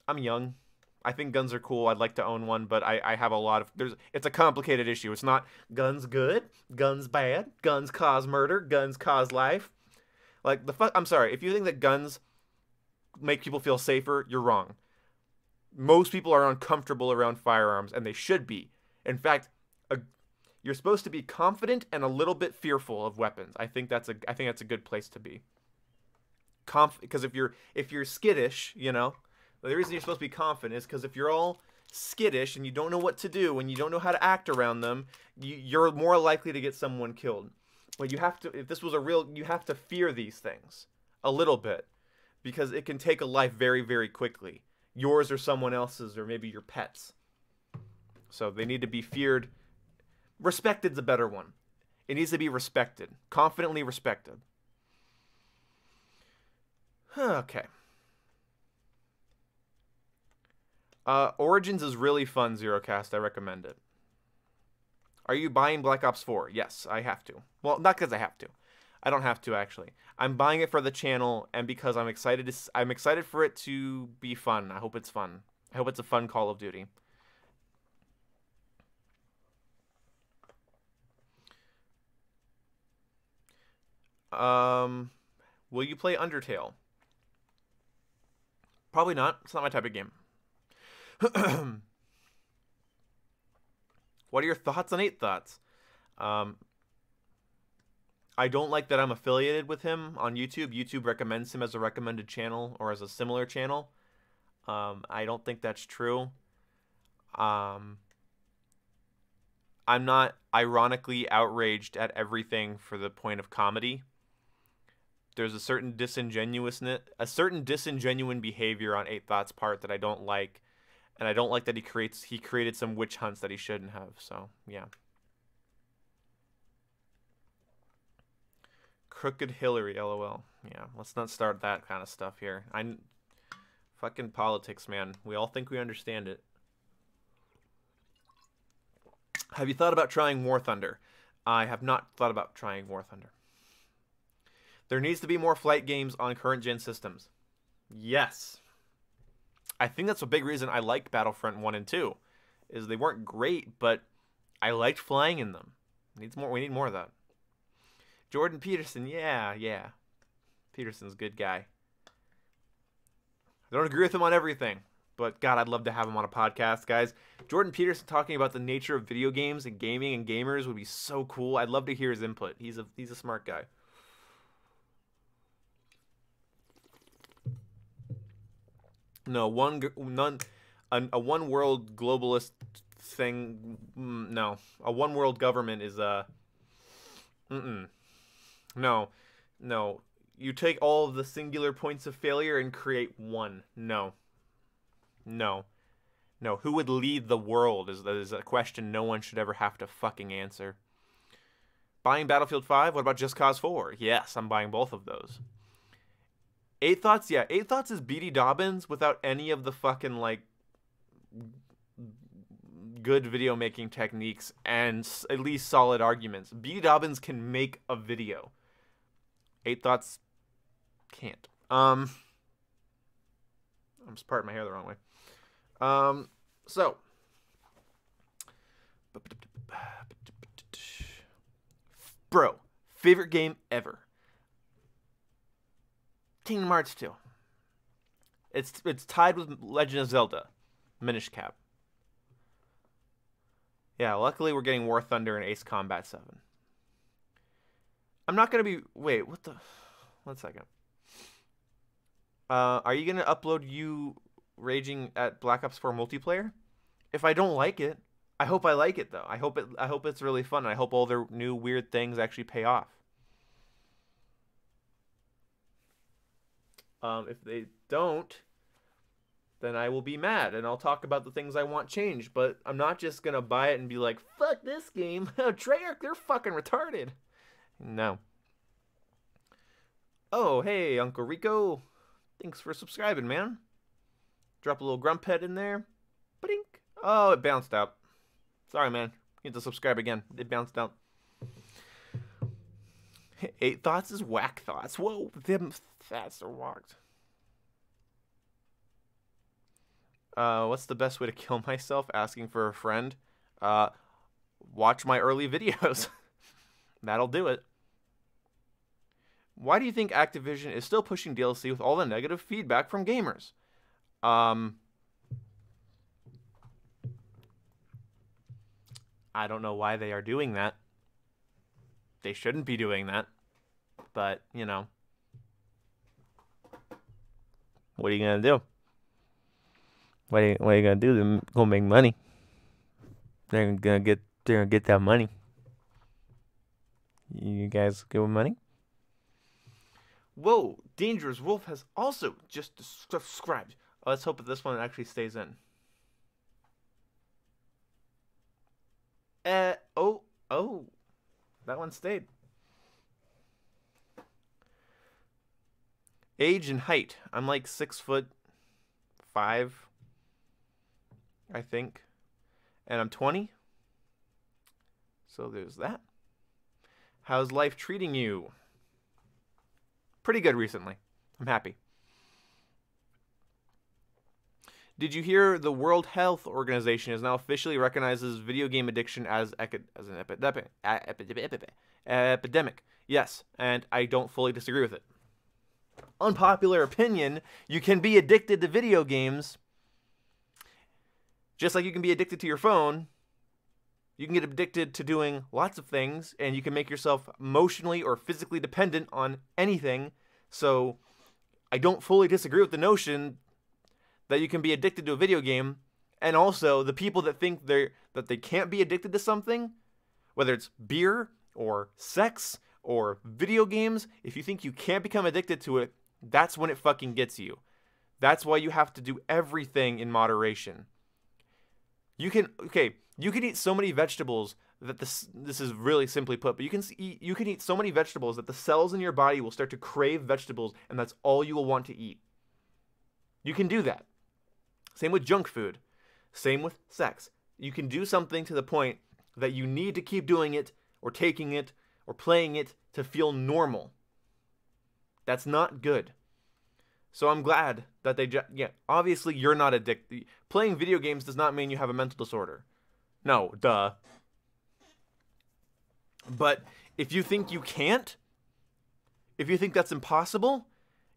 I'm young. I think guns are cool. I'd like to own one, but I have a lot of... It's a complicated issue. It's not guns good, guns bad, guns cause murder, guns cause life. Like, I'm sorry. If you think that guns make people feel safer, you're wrong. Most people are uncomfortable around firearms, and they should be. In fact, you're supposed to be confident and a little bit fearful of weapons. I think that's a good place to be. Because if you're skittish, you know, the reason you're supposed to be confident is because if you're all skittish and you don't know what to do and you don't know how to act around them, you're more likely to get someone killed. But you have to, if this was a real, you have to fear these things a little bit, because it can take a life very, very quickly. Yours or someone else's, or maybe your pets. So they need to be feared. Respected's a better one. It needs to be respected. Confidently respected. Okay. Origins is really fun, Zerocast. I recommend it. Are you buying Black Ops 4? Yes, I have to. Well, not because I have to. I don't have to, actually. I'm buying it for the channel and because I'm excited for it to be fun. I hope it's fun. I hope it's a fun Call of Duty. Will you play Undertale? Probably not. It's not my type of game. What are your thoughts on 8 Thoughts? I don't like that I'm affiliated with him on YouTube. YouTube recommends him as a recommended channel or as a similar channel. I don't think that's true. I'm not ironically outraged at everything for the point of comedy. There's a certain disingenuine behavior on 8 Thoughts' part that I don't like. And I don't like that he created some witch hunts that he shouldn't have. So, yeah. Crooked Hillary, LOL. Yeah, let's not start that kind of stuff here. Fucking politics, man. We all think we understand it. Have you thought about trying War Thunder? I have not thought about trying War Thunder. There needs to be more flight games on current gen systems. Yes. I think that's a big reason I liked Battlefront 1 and 2. Is they weren't great, but I liked flying in them. We need more of that. Jordan Peterson, yeah. Peterson's a good guy. I don't agree with him on everything, but God, I'd love to have him on a podcast, guys. Jordan Peterson talking about the nature of video games and gaming and gamers would be so cool. I'd love to hear his input. He's a smart guy. No, a one world globalist thing. No, a one world government is No. You take all of the singular points of failure and create one. No. Who would lead the world is a question no one should ever have to fucking answer. Buying Battlefield 5? What about Just Cause 4? Yes, I'm buying both of those. 8 Thoughts? Yeah, 8 Thoughts is BD Dobbins without any of the fucking, like, good video making techniques and at least solid arguments. BD Dobbins can make a video. 8 Thoughts can't. I'm just parting my hair the wrong way. So. Bro, favorite game ever. Kingdom Hearts 2. It's tied with Legend of Zelda, Minish Cap. Yeah, luckily we're getting War Thunder and Ace Combat 7. I'm not gonna be. Wait, what the? 1 second. Are you gonna upload you raging at Black Ops 4 multiplayer? If I don't like it, I hope I like it though. I hope it's really fun. And I hope all their new weird things actually pay off. If they don't, then I will be mad and I'll talk about the things I want changed. But I'm not just gonna buy it and be like, "Fuck this game, Treyarch, they're fucking retarded." No. Oh, hey, Uncle Rico. Thanks for subscribing, man. Drop a little grump head in there. Ba-dink. Oh, it bounced out. Sorry, man. You have to subscribe again. It bounced out. 8 Thoughts is whack thoughts. Whoa, them thoughts are whacked. What's the best way to kill myself? Asking for a friend. Watch my early videos. That'll do it. Why do you think Activision is still pushing DLC with all the negative feedback from gamers? I don't know why they are doing that. They shouldn't be doing that. But, you know. What are you going to do? What are you gonna do? They're gonna make money. They're gonna get that money. You guys good with money? Whoa, Dangerous Wolf has also just subscribed. Let's hope that this one actually stays in. Oh, that one stayed. Age and height. I'm like 6'5", I think. And I'm 20. So there's that. How's life treating you? Pretty good recently. I'm happy. Did you hear the World Health Organization is now officially recognizes video game addiction as an epidemic? Yes, and I don't fully disagree with it. Unpopular opinion, you can be addicted to video games just like you can be addicted to your phone. You can get addicted to doing lots of things, and you can make yourself emotionally or physically dependent on anything. So I don't fully disagree with the notion that you can be addicted to a video game. And also, the people that think that they can't be addicted to something, whether it's beer or sex or video games, if you think you can't become addicted to it, that's when it fucking gets you. That's why you have to do everything in moderation. You can eat so many vegetables that this is really simply put, but you can eat so many vegetables that the cells in your body will start to crave vegetables, and that's all you will want to eat. You can do that. Same with junk food. Same with sex. You can do something to the point that you need to keep doing it or taking it or playing it to feel normal. That's not good. So I'm glad that obviously you're not addicted. Playing video games does not mean you have a mental disorder. No, duh. But if you think you can't, if you think that's impossible,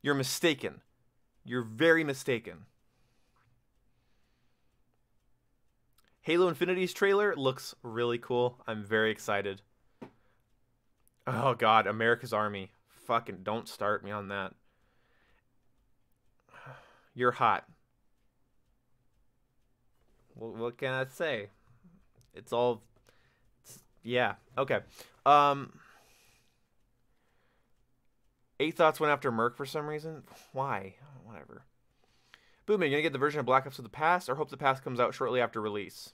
you're mistaken. You're very mistaken. Halo Infinity's trailer looks really cool. I'm very excited. Oh god, America's Army. Fucking don't start me on that. You're hot. Well, what can I say? Yeah, okay. 8 Thoughts went after Merc for some reason. Why? Whatever. Boom, are you gonna get the version of Black Ops of the Past, or hope the Past comes out shortly after release?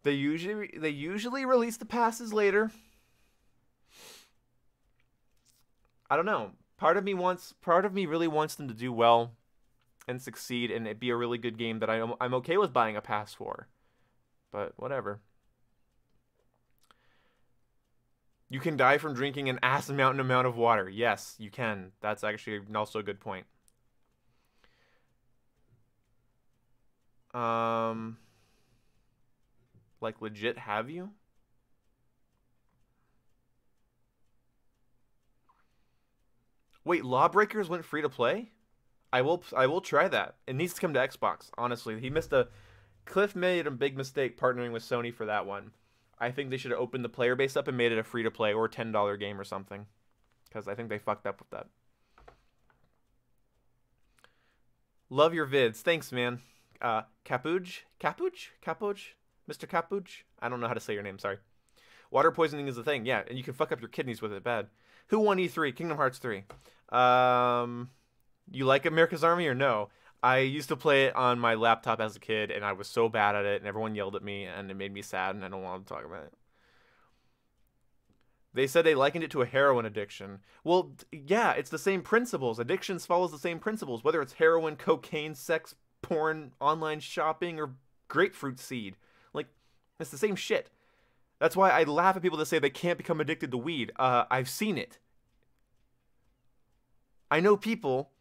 They usually release the passes later. I don't know. Part of me really wants them to do well and succeed, and it be a really good game that I'm okay with buying a pass for. But whatever. You can die from drinking an ass amount of water. Yes, you can. That's actually also a good point. Like legit, have you? Wait, Lawbreakers went free to play? I will try that. It needs to come to Xbox, honestly. Cliff made a big mistake partnering with Sony for that one. I think they should have opened the player base up and made it a free to play or $10 game or something. Because I think they fucked up with that. Love your vids. Thanks, man. Capuj? Mr. Capuj? I don't know how to say your name, sorry. Water poisoning is a thing, yeah, and you can fuck up your kidneys with it bad. Who won E3? Kingdom Hearts 3. You like America's Army or no? I used to play it on my laptop as a kid, and I was so bad at it, and everyone yelled at me, and it made me sad, and I don't want to talk about it. They said they likened it to a heroin addiction. Well, yeah, it's the same principles. Addictions follows the same principles, whether it's heroin, cocaine, sex, porn, online shopping, or grapefruit seed. Like, it's the same shit. That's why I laugh at people that say they can't become addicted to weed. I've seen it. I know people,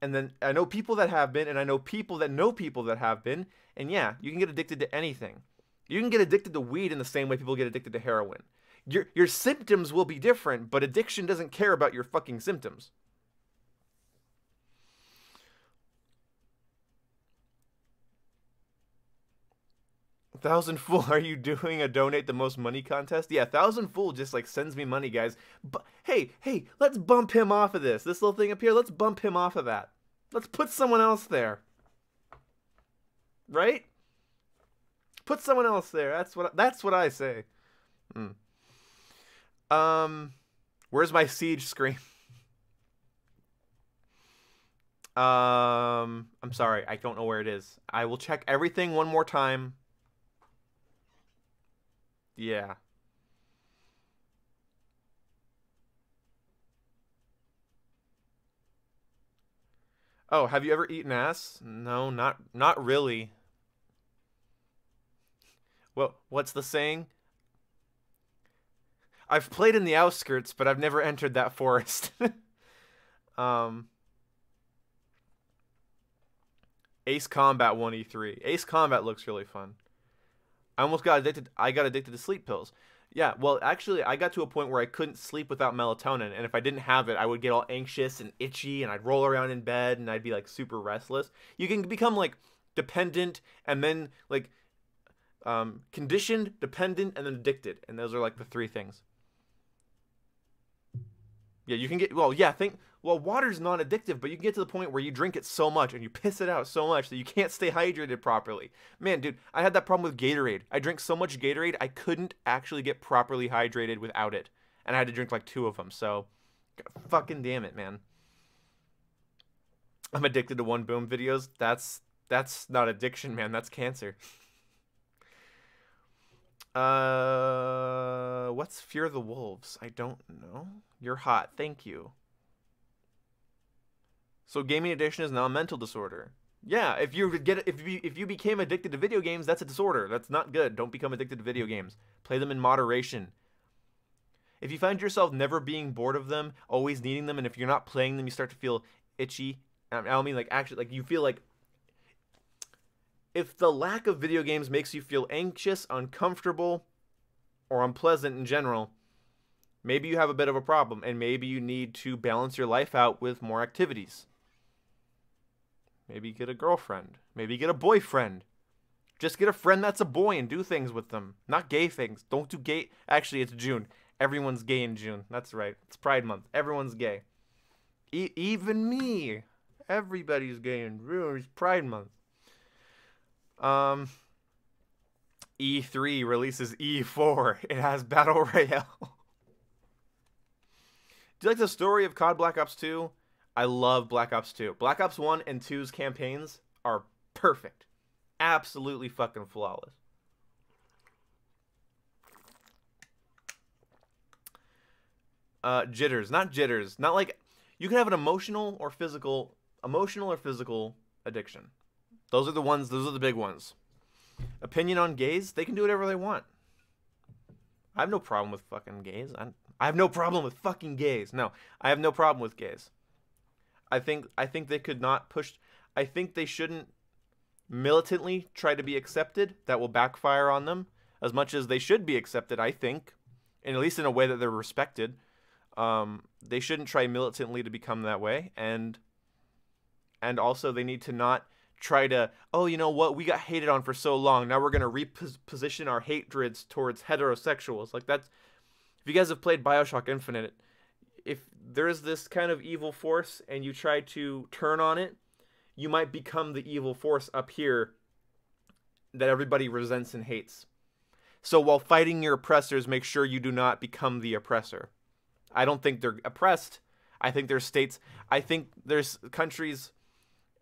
and then I know people that have been, and I know people that have been, and yeah, you can get addicted to anything. You can get addicted to weed in the same way people get addicted to heroin. Your symptoms will be different, but addiction doesn't care about your fucking symptoms. Thousand Fool, are you doing a donate the most money contest? Yeah, Thousand Fool just like sends me money, guys. But hey, let's bump him off of this. This little thing up here, let's bump him off of that. Let's put someone else there. Right? Put someone else there. That's what I say. Where's my siege screen? I'm sorry, I don't know where it is. I will check everything one more time. Yeah. Oh, have you ever eaten ass? No, not really. Well, what's the saying? I've played in the outskirts, but I've never entered that forest. um, Ace Combat 1E3. Ace Combat looks really fun. I almost got addicted. I got addicted to sleep pills. Yeah, well, actually, I got to a point where I couldn't sleep without melatonin, and if I didn't have it, I would get all anxious and itchy, and I'd roll around in bed, and I'd be like super restless. You can become like dependent, and then like conditioned, dependent, and then addicted, and those are like the three things. Yeah, you can get water's not addictive, but you can get to the point where you drink it so much and you piss it out so much that you can't stay hydrated properly. Man, dude, I had that problem with Gatorade. I drank so much Gatorade, I couldn't actually get properly hydrated without it. And I had to drink like 2 of them. So, fucking damn it, man. I'm addicted to One Boom videos. That's not addiction, man. That's cancer. What's Fear the Wolves? I don't know. You're hot. Thank you. So gaming addiction is now a mental disorder. Yeah, if you became addicted to video games, that's a disorder. That's not good. Don't become addicted to video games. Play them in moderation. If you find yourself never being bored of them, always needing them, and if you're not playing them, you start to feel itchy. I don't mean like actually, like you feel like if the lack of video games makes you feel anxious, uncomfortable, or unpleasant in general, maybe you have a bit of a problem, and maybe you need to balance your life out with more activities. Maybe get a girlfriend. Maybe get a boyfriend. Just get a friend that's a boy and do things with them. Not gay things. Don't do gay. Actually, it's June. Everyone's gay in June. That's right. It's Pride Month. Everyone's gay. Even me. Everybody's gay in June. It's Pride Month. E3 releases E4. It has Battle Royale. Do you like the story of COD Black Ops 2? I love Black Ops 2. Black Ops 1 and 2's campaigns are perfect. Absolutely fucking flawless. Jitters. Not jitters. Not like... You can have an emotional or physical addiction. Those are the big ones. Opinion on gays? They can do whatever they want. I have no problem with fucking gays. I have no problem with fucking gays. No, I have no problem with gays. I think they could not push. I think they shouldn't militantly try to be accepted. That will backfire on them as much as they should be accepted. I think, and at least in a way that they're respected. They shouldn't try militantly to become that way, and also they need to not try to, oh, you know what, we got hated on for so long, now we're going to reposition our hatreds towards heterosexuals. Like, that's, if you guys have played BioShock Infinite, if there is this kind of evil force and you try to turn on it, you might become the evil force up here that everybody resents and hates. So while fighting your oppressors, make sure you do not become the oppressor. I don't think they're oppressed. I think there's states, I think there's countries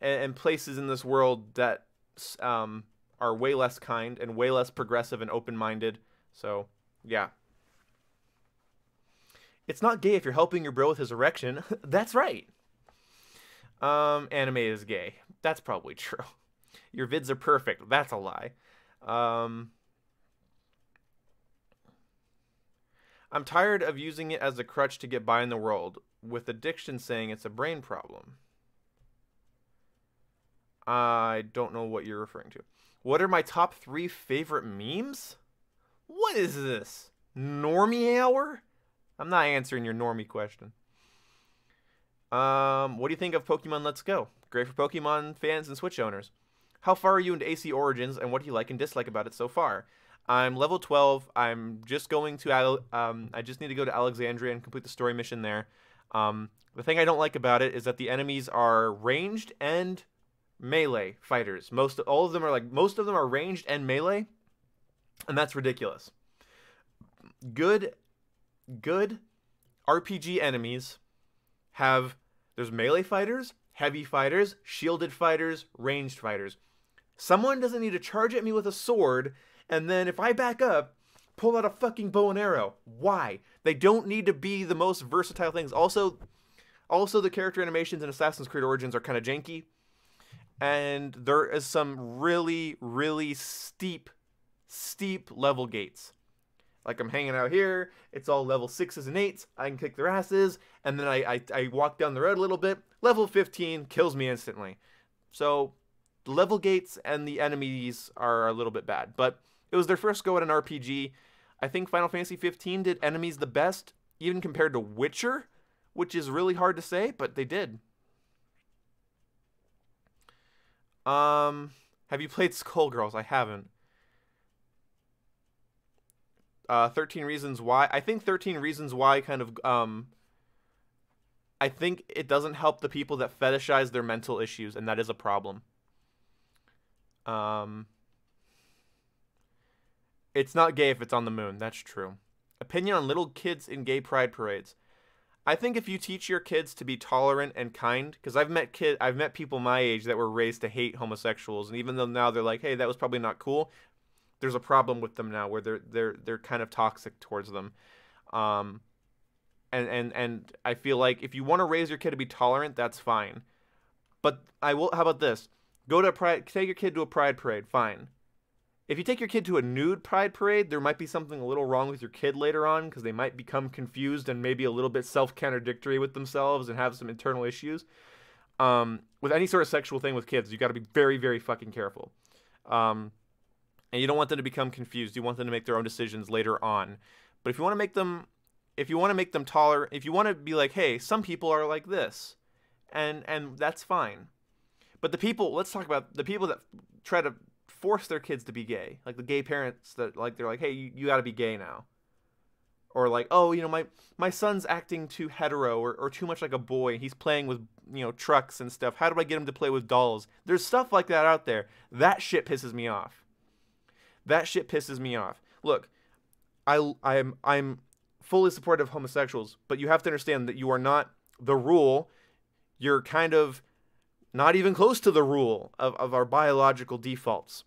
and places in this world that are way less kind and way less progressive and open-minded. So, yeah. It's not gay if you're helping your bro with his erection. That's right. Anime is gay. That's probably true. Your vids are perfect. That's a lie. I'm tired of using it as a crutch to get by in the world, with addiction saying it's a brain problem. I don't know what you're referring to. What are my top 3 favorite memes? What is this? Normie hour? I'm not answering your normie question. What do you think of Pokemon Let's Go? Great for Pokemon fans and Switch owners. How far are you into AC Origins, and what do you like and dislike about it so far? I'm level 12. I'm just going to I just need to go to Alexandria and complete the story mission there. The thing I don't like about it is that the enemies are ranged and melee fighters. Most of them are ranged and melee, and that's ridiculous. Good RPG enemies there's melee fighters, heavy fighters, shielded fighters, ranged fighters. Someone doesn't need to charge at me with a sword, and then if I back up, pull out a fucking bow and arrow. Why? They don't need to be the most versatile things. Also the character animations in Assassin's Creed Origins are kind of janky, and there is some really, really steep level gates. Like, I'm hanging out here, it's all level 6s and 8s, I can kick their asses, and then I walk down the road a little bit, level 15 kills me instantly. So, the level gates and the enemies are a little bit bad, but it was their first go at an RPG. I think Final Fantasy 15 did enemies the best, even compared to Witcher, which is really hard to say, but they did. Have you played Skullgirls? I haven't. 13 Reasons Why. I think 13 Reasons Why kind of, I think it doesn't help the people that fetishize their mental issues, and that is a problem. It's not gay if it's on the moon. That's true. Opinion on little kids in gay pride parades. I think if you teach your kids to be tolerant and kind, because I've met people my age that were raised to hate homosexuals, and even though now they're like, hey, that was probably not cool, there's a problem with them now where they're kind of toxic towards them. And I feel like if you want to raise your kid to be tolerant, that's fine. But how about this? Take your kid to a pride parade, fine. If you take your kid to a nude pride parade, there might be something a little wrong with your kid later on, because they might become confused and maybe a little bit self-contradictory with themselves and have some internal issues. With any sort of sexual thing with kids, you got to be very, very fucking careful. And you don't want them to become confused. You want them to make their own decisions later on. But if you want to make them tolerant, if you want to be like, hey, some people are like this, and that's fine. But let's talk about the people that try to force their kids to be gay, like the gay parents that like they're like, hey, you got to be gay now, or like, oh, my son's acting too hetero or too much like a boy. He's playing with trucks and stuff. How do I get him to play with dolls? There's stuff like that out there. That shit pisses me off. Look, I'm fully supportive of homosexuals, but you have to understand that you are not the rule. You're kind of not even close to the rule of our biological defaults.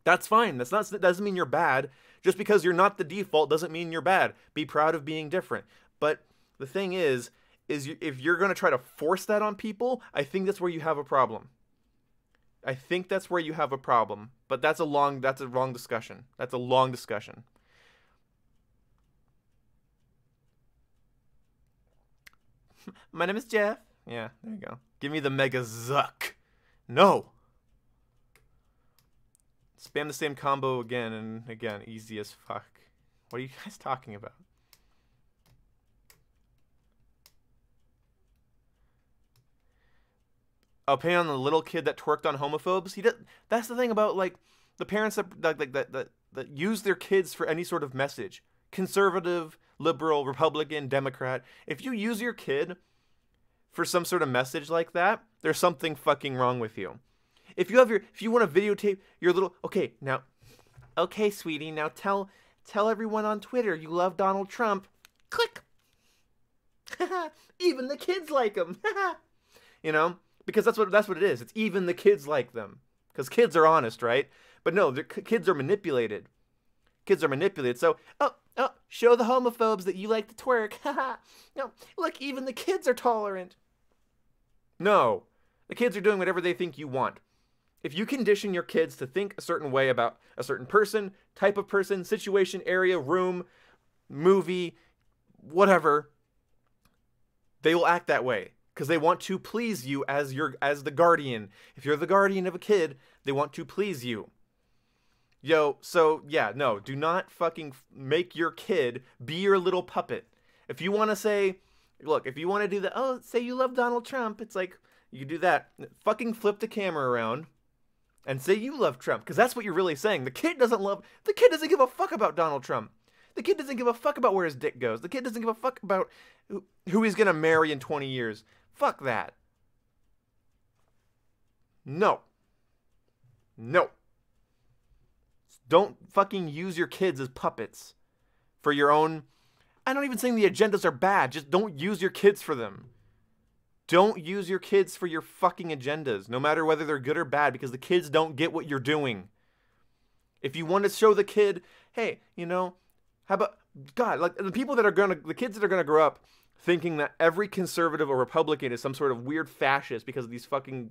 That's fine. That doesn't mean you're bad. Just because you're not the default doesn't mean you're bad. Be proud of being different. But the thing is if you're going to try to force that on people, I think that's where you have a problem. But that's a wrong discussion. That's a long discussion. My name is Jeff. Yeah, there you go. Give me the Mega Zuck. No. Spam the same combo again and again. Easy as fuck. What are you guys talking about? Opinion on the little kid that twerked on homophobes. That's the thing about like the parents that use their kids for any sort of message. Conservative, liberal, Republican, Democrat. If you use your kid for some sort of message like that, there's something fucking wrong with you. If you want to videotape your little, okay, sweetie, now tell everyone on Twitter you love Donald Trump. Click. Even the kids like him. Because that's what it is. It's even the kids like them. Because kids are honest, right? But no, kids are manipulated. So, show the homophobes that you like to twerk. No, look, even the kids are tolerant. No, the kids are doing whatever they think you want. If you condition your kids to think a certain way about a certain person, type of person, situation, area, room, movie, whatever, they will act that way because they want to please you as the guardian. If you're the guardian of a kid, they want to please you. So yeah, no, do not fucking make your kid be your little puppet. If you want to say, look, if you want to do that, say you love Donald Trump, it's like, you do that. Fucking flip the camera around and say you love Trump, because that's what you're really saying. The kid doesn't give a fuck about Donald Trump. The kid doesn't give a fuck about where his dick goes. The kid doesn't give a fuck about who he's gonna marry in 20 years. Fuck that. No. No. Don't fucking use your kids as puppets for your own... I'm not even saying the agendas are bad. Just don't use your kids for them. Don't use your kids for your fucking agendas, no matter whether they're good or bad, because the kids don't get what you're doing. If you want to show the kid, hey, you know, how about... God, like, the kids that are gonna grow up thinking that every conservative or Republican is some sort of weird fascist because of these fucking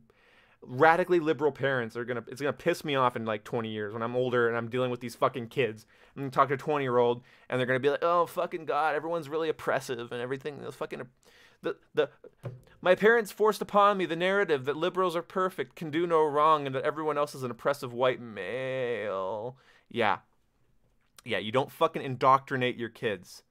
radically liberal parents it's gonna piss me off in like 20 years when I'm older and I'm dealing with these fucking kids. I'm gonna talk to a 20-year-old and they're gonna be like, oh fucking God, everyone's really oppressive and everything. My parents forced upon me the narrative that liberals are perfect, can do no wrong, and that everyone else is an oppressive white male. Yeah, you don't fucking indoctrinate your kids.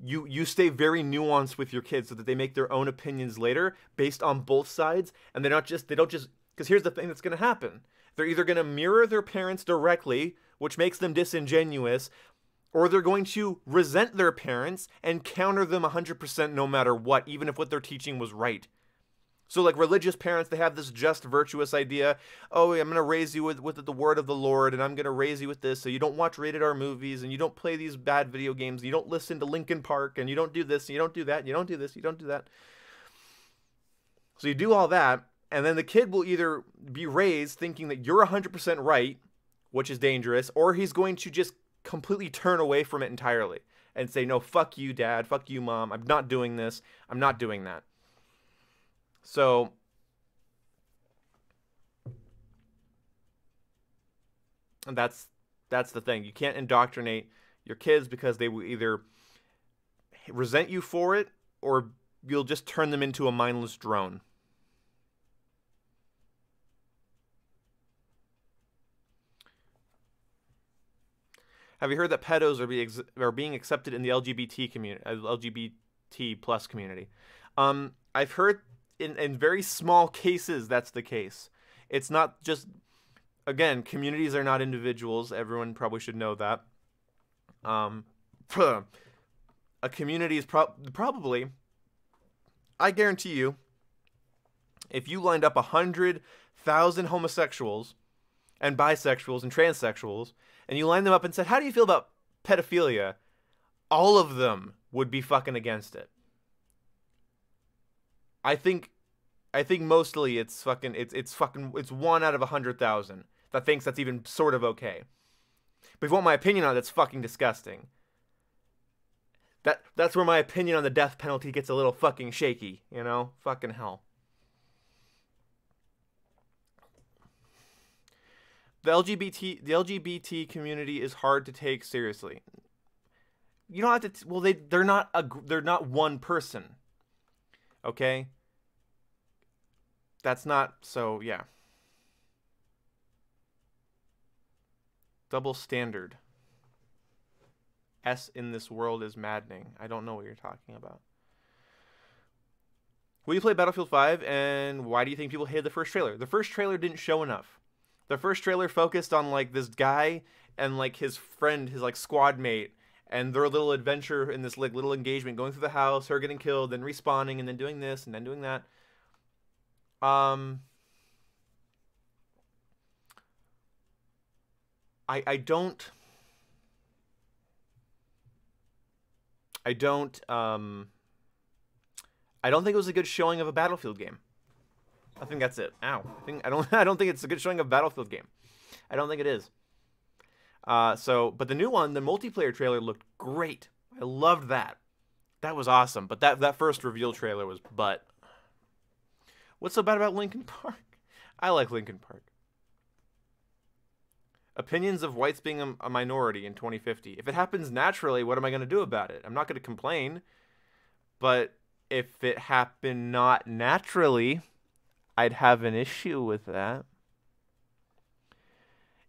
You stay very nuanced with your kids so that they make their own opinions later based on both sides, and they don't just, because here's the thing that's going to happen. They're either going to mirror their parents directly, which makes them disingenuous, or they're going to resent their parents and counter them 100% no matter what, even if what they're teaching was right. So like religious parents, they have this just virtuous idea. Oh, I'm going to raise you with the word of the Lord, and I'm going to raise you with this, so you don't watch rated R movies, and you don't play these bad video games, and you don't listen to Linkin Park, and you don't do this, and you don't do that, and you don't do this, you don't do that. So you do all that, and then the kid will either be raised thinking that you're 100% right, which is dangerous, or he's going to just completely turn away from it entirely and say, no, fuck you, Dad, fuck you, Mom, I'm not doing this, I'm not doing that. So, and that's the thing. You can't indoctrinate your kids because they will either resent you for it or you'll just turn them into a mindless drone. Have you heard that pedos are being accepted in the LGBT community, LGBT plus community? I've heard in very small cases that's the case. It's not just, again, communities are not individuals. Everyone probably should know that. A community is probably, I guarantee you, if you lined up 100,000 homosexuals and bisexuals and transsexuals, and you lined them up and said, how do you feel about pedophilia? All of them would be fucking against it. I think mostly it's 1 out of 100,000 that thinks that's even sort of okay. But if you want my opinion on it, that's fucking disgusting. That's where my opinion on the death penalty gets a little fucking shaky, you know? Fucking hell. The LGBT community is hard to take seriously. You don't have to well they're not one person. Okay? That's not so, yeah. Double standard. S in this world is maddening. I don't know what you're talking about. Will you play Battlefield 5, and why do you think people hated the first trailer? The first trailer didn't show enough. The first trailer focused on like this guy and like his friend, his like squad mate, and their little adventure in this like little engagement, going through the house, her getting killed, then respawning, and then doing this, and then doing that. I don't think it was a good showing of a Battlefield game. I think that's it. Ow. I don't think it's a good showing of a Battlefield game. I don't think it is. But the new one, the multiplayer trailer looked great. I loved that. That was awesome. But that first reveal trailer was butt. What's so bad about Linkin Park? I like Linkin Park. Opinions of whites being a minority in 2050. If it happens naturally, what am I going to do about it? I'm not going to complain. But if it happened not naturally, I'd have an issue with that.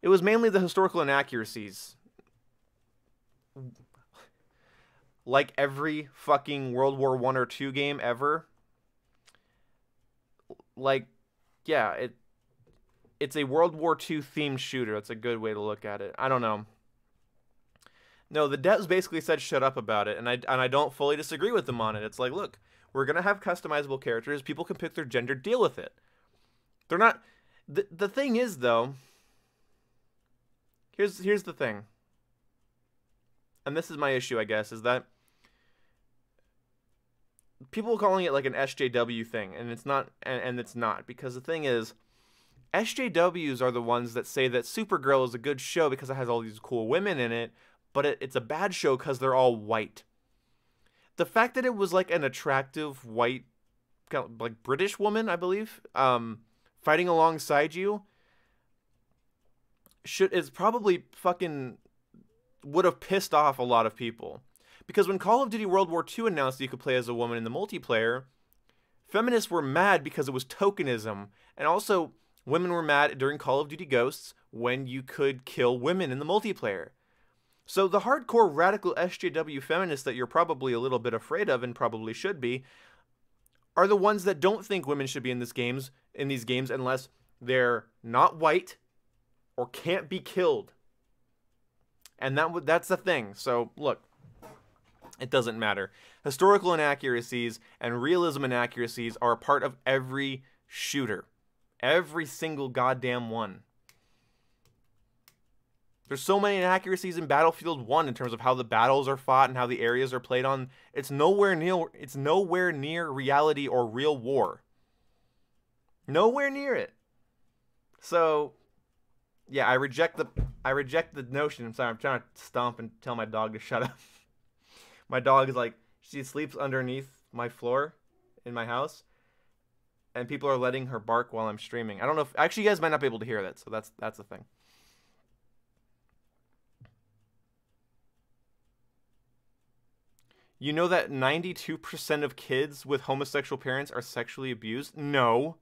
It was mainly the historical inaccuracies. Like every fucking World War I or II game ever. Like, yeah, it's a World War II themed shooter. That's a good way to look at it. I don't know. No, the devs basically said shut up about it, and I don't fully disagree with them on it. It's like, look, we're gonna have customizable characters. People can pick their gender. Deal with it. They're not. The thing is, though, here's the thing. And this is my issue, I guess, is that people are calling it like an SJW thing, and it's not, and it's not, because the thing is, SJWs are the ones that say that Supergirl is a good show because it has all these cool women in it, but it's a bad show because they're all white. The fact that it was like an attractive white, like British woman, I believe, fighting alongside you, is probably fucking would have pissed off a lot of people. Because when Call of Duty World War II announced that you could play as a woman in the multiplayer, feminists were mad because it was tokenism. And also, women were mad during Call of Duty Ghosts when you could kill women in the multiplayer. So the hardcore radical SJW feminists that you're probably a little bit afraid of, and probably should be, are the ones that don't think women should be in these games unless they're not white or can't be killed. And that's the thing. So, look, it doesn't matter. Historical inaccuracies and realism inaccuracies are a part of every shooter. Every single goddamn one. There's so many inaccuracies in Battlefield 1 in terms of how the battles are fought and how the areas are played on. It's nowhere near reality or real war. Nowhere near it. So, yeah, I reject the notion. I'm sorry, I'm trying to stomp and tell my dog to shut up. My dog is like, she sleeps underneath my floor in my house, and people are letting her bark while I'm streaming. I don't know if, actually, you guys might not be able to hear that, so that's the thing. You know that 92% of kids with homosexual parents are sexually abused? No.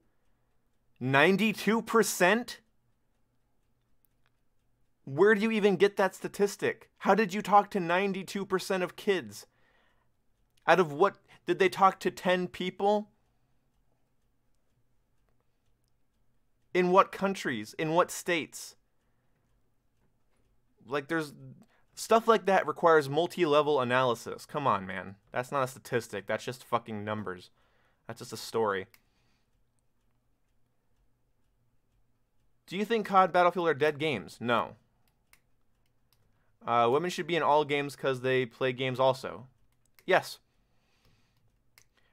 92%? Where do you even get that statistic? How did you talk to 92% of kids? Out of what? Did they talk to 10 people? In what countries? In what states? Like, there's... Stuff like that requires multi-level analysis. Come on, man. That's not a statistic. That's just fucking numbers. That's just a story. Do you think COD, Battlefield are dead games? No. Women should be in all games because they play games also. Yes.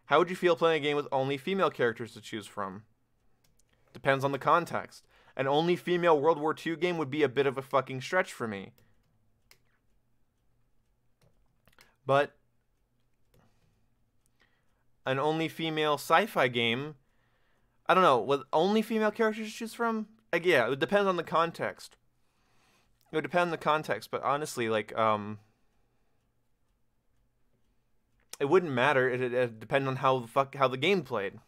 How would you feel playing a game with only female characters to choose from? Depends on the context. An only female World War II game would be a bit of a fucking stretch for me. But an only female sci-fi game, I don't know, with only female characters to choose from? Like, yeah, it would depend on the context. It would depend on the context, but honestly, like, it wouldn't matter. It depend on how the game played.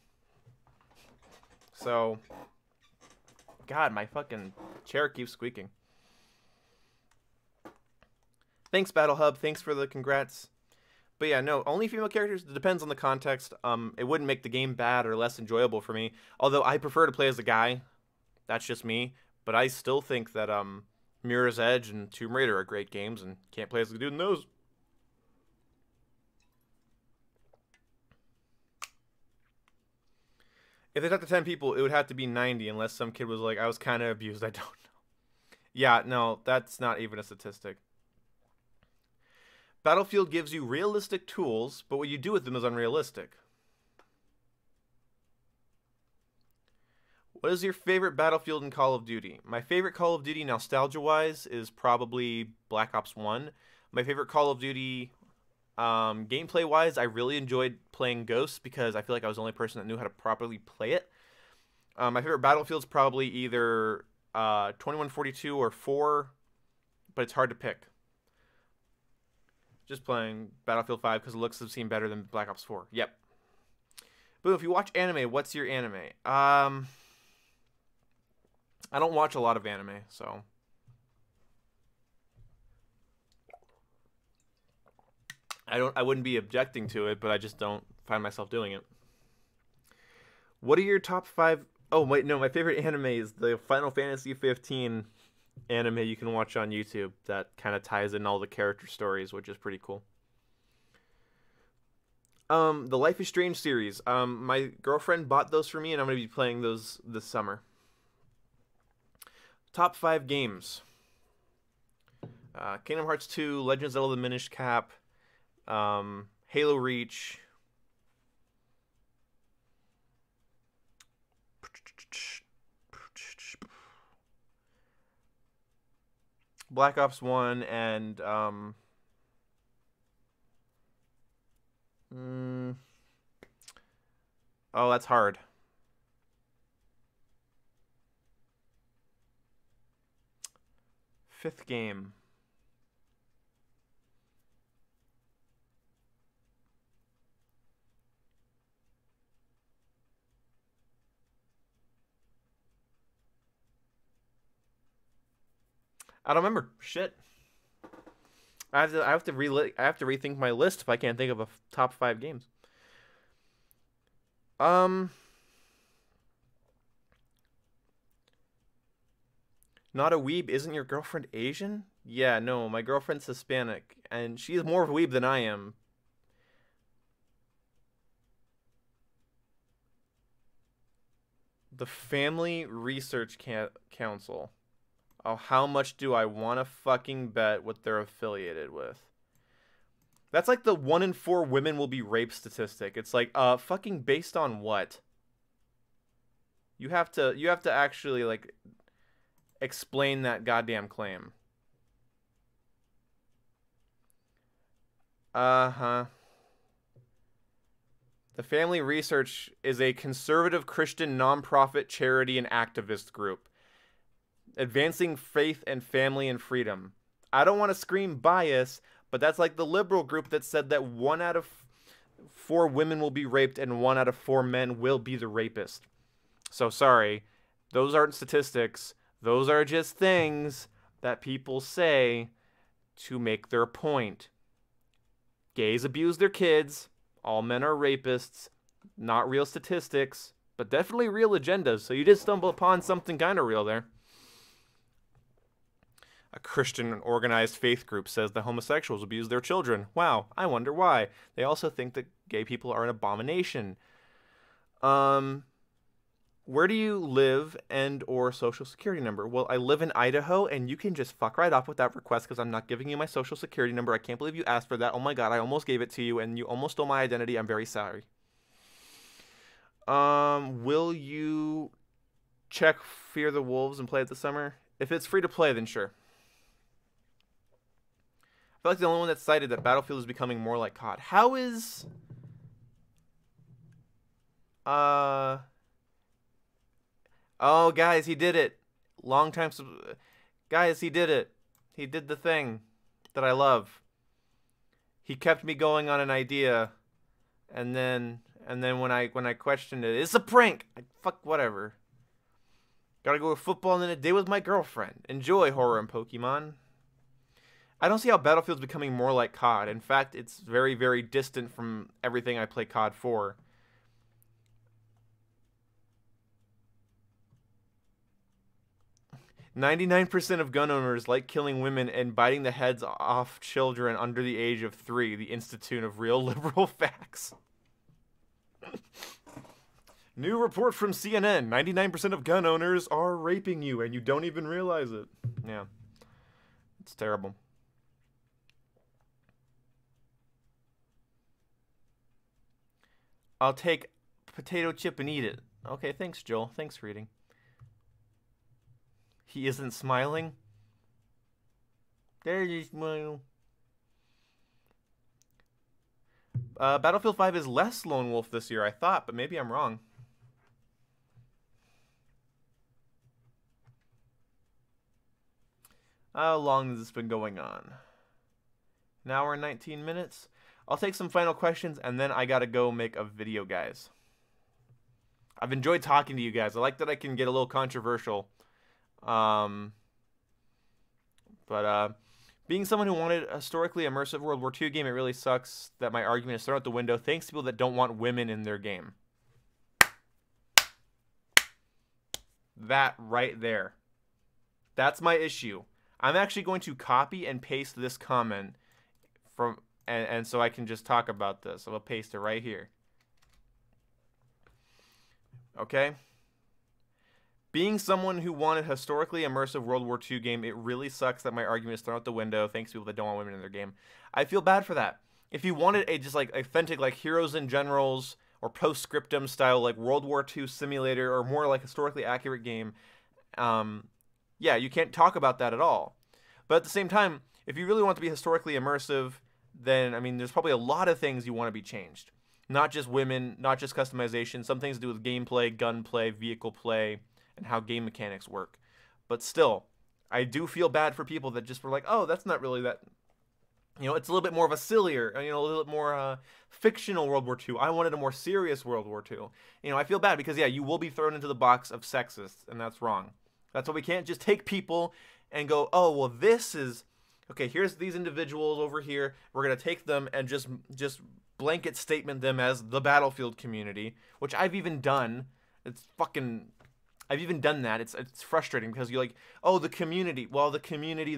So, God, my fucking chair keeps squeaking. Thanks, Battle Hub. Thanks for the congrats. But yeah, no, only female characters, it depends on the context. It wouldn't make the game bad or less enjoyable for me. Although I prefer to play as a guy. That's just me. But I still think that Mirror's Edge and Tomb Raider are great games, and can't play as a dude in those. If they talked to 10 people, it would have to be 90 unless some kid was like, I was kind of abused. I don't know. Yeah, no, that's not even a statistic. Battlefield gives you realistic tools, but what you do with them is unrealistic. What is your favorite Battlefield in Call of Duty? My favorite Call of Duty, nostalgia-wise, is probably Black Ops 1. My favorite Call of Duty, gameplay-wise, I really enjoyed playing Ghosts because I feel like I was the only person that knew how to properly play it. My favorite Battlefield's probably either 2142 or 4, but it's hard to pick. Just playing Battlefield 5 because the looks have seemed better than Black Ops 4. Yep. But if you watch anime, what's your anime? I don't watch a lot of anime, so... I wouldn't be objecting to it, but I just don't find myself doing it. What are your top 5... Oh, wait, no, my favorite anime is the Final Fantasy 15 anime you can watch on YouTube that kind of ties in all the character stories, which is pretty cool. The Life is Strange series. My girlfriend bought those for me, and I'm gonna be playing those this summer. Top 5 games. Kingdom Hearts 2, Legend of Zelda: The Minish Cap, Halo Reach, Black Ops 1, and oh, that's hard. Fifth game. I don't remember. Shit. I have to rethink my list if I can't think of a top 5 games. Not a weeb. Isn't your girlfriend Asian? Yeah, no, my girlfriend's Hispanic, and she's more of a weeb than I am. The Family Research Council. Oh, how much do I want to fucking bet what they're affiliated with? That's like the 1 in 4 women will be raped statistic. It's like, fucking based on what? You have to actually, like, explain that goddamn claim. Uh-huh. The Family Research is a conservative Christian nonprofit charity and activist group advancing faith and family and freedom. I don't want to scream bias, but that's like the liberal group that said that 1 out of 4 women will be raped and 1 out of 4 men will be the rapist. So sorry, those aren't statistics. Those are just things that people say to make their point. Gays abuse their kids. All men are rapists. Not real statistics, but definitely real agendas. So you did stumble upon something kind of real there. A Christian organized faith group says that homosexuals abuse their children. Wow, I wonder why. They also think that gay people are an abomination. Where do you live and or social security number? Well, I live in Idaho, and you can just fuck right off with that request because I'm not giving you my social security number. I can't believe you asked for that. Oh my god, I almost gave it to you, and you almost stole my identity. I'm very sorry. Will you check Fear the Wolves and play it this summer? If it's free to play, then sure. I feel like the only one that cited that Battlefield is becoming more like COD. How is... Oh, guys, he did it. Long time... Guys, he did it. He did the thing that I love. He kept me going on an idea. And then when I questioned it, it's a prank. Fuck, whatever. Gotta go to football and then a day with my girlfriend. Enjoy horror and Pokemon. I don't see how Battlefield's becoming more like COD. In fact, it's very, very distant from everything I play COD for. "99% of gun owners like killing women and biting the heads off children under the age of 3, the Institute of Real Liberal Facts." New report from CNN. 99% of gun owners are raping you and you don't even realize it. Yeah. It's terrible. I'll take potato chip and eat it. Okay, thanks, Joel. Thanks for eating. He isn't smiling? There's your smile. Battlefield 5 is less Lone Wolf this year, I thought, but maybe I'm wrong. How long has this been going on? An hour and 19 minutes? I'll take some final questions, and then I gotta go make a video, guys. I've enjoyed talking to you guys. I like that I can get a little controversial. Being someone who wanted a historically immersive World War II game, it really sucks that my argument is thrown out the window thanks to people that don't want women in their game. That right there. That's my issue. I'm actually going to copy and paste this comment and so I can just talk about this. I'm gonna paste it right here. Okay. Being someone who wanted historically immersive World War II game, it really sucks that my argument is thrown out the window thanks to people that don't want women in their game. I feel bad for that. If you wanted a just like authentic like Heroes and Generals or Postscriptum style like World War II simulator or more like historically accurate game, yeah, you can't talk about that at all. But at the same time, if you really want to be historically immersive, then I mean, there's probably a lot of things you want to be changed. Not just women, not just customization. Some things to do with gameplay, gunplay, vehicle play, and how game mechanics work. But still, I do feel bad for people that just were like, oh, that's not really that. You know, it's a little bit more of a sillier, you know, a little bit more fictional World War II. I wanted a more serious World War II. You know, I feel bad because, yeah, you will be thrown into the box of sexist, and that's wrong. That's why we can't just take people and go, oh, well, this is, okay, here's these individuals over here. We're going to take them and just blanket statement them as the Battlefield community, which I've even done. It's fucking... I've even done that. It's frustrating because you're like, oh, the community. Well, the community.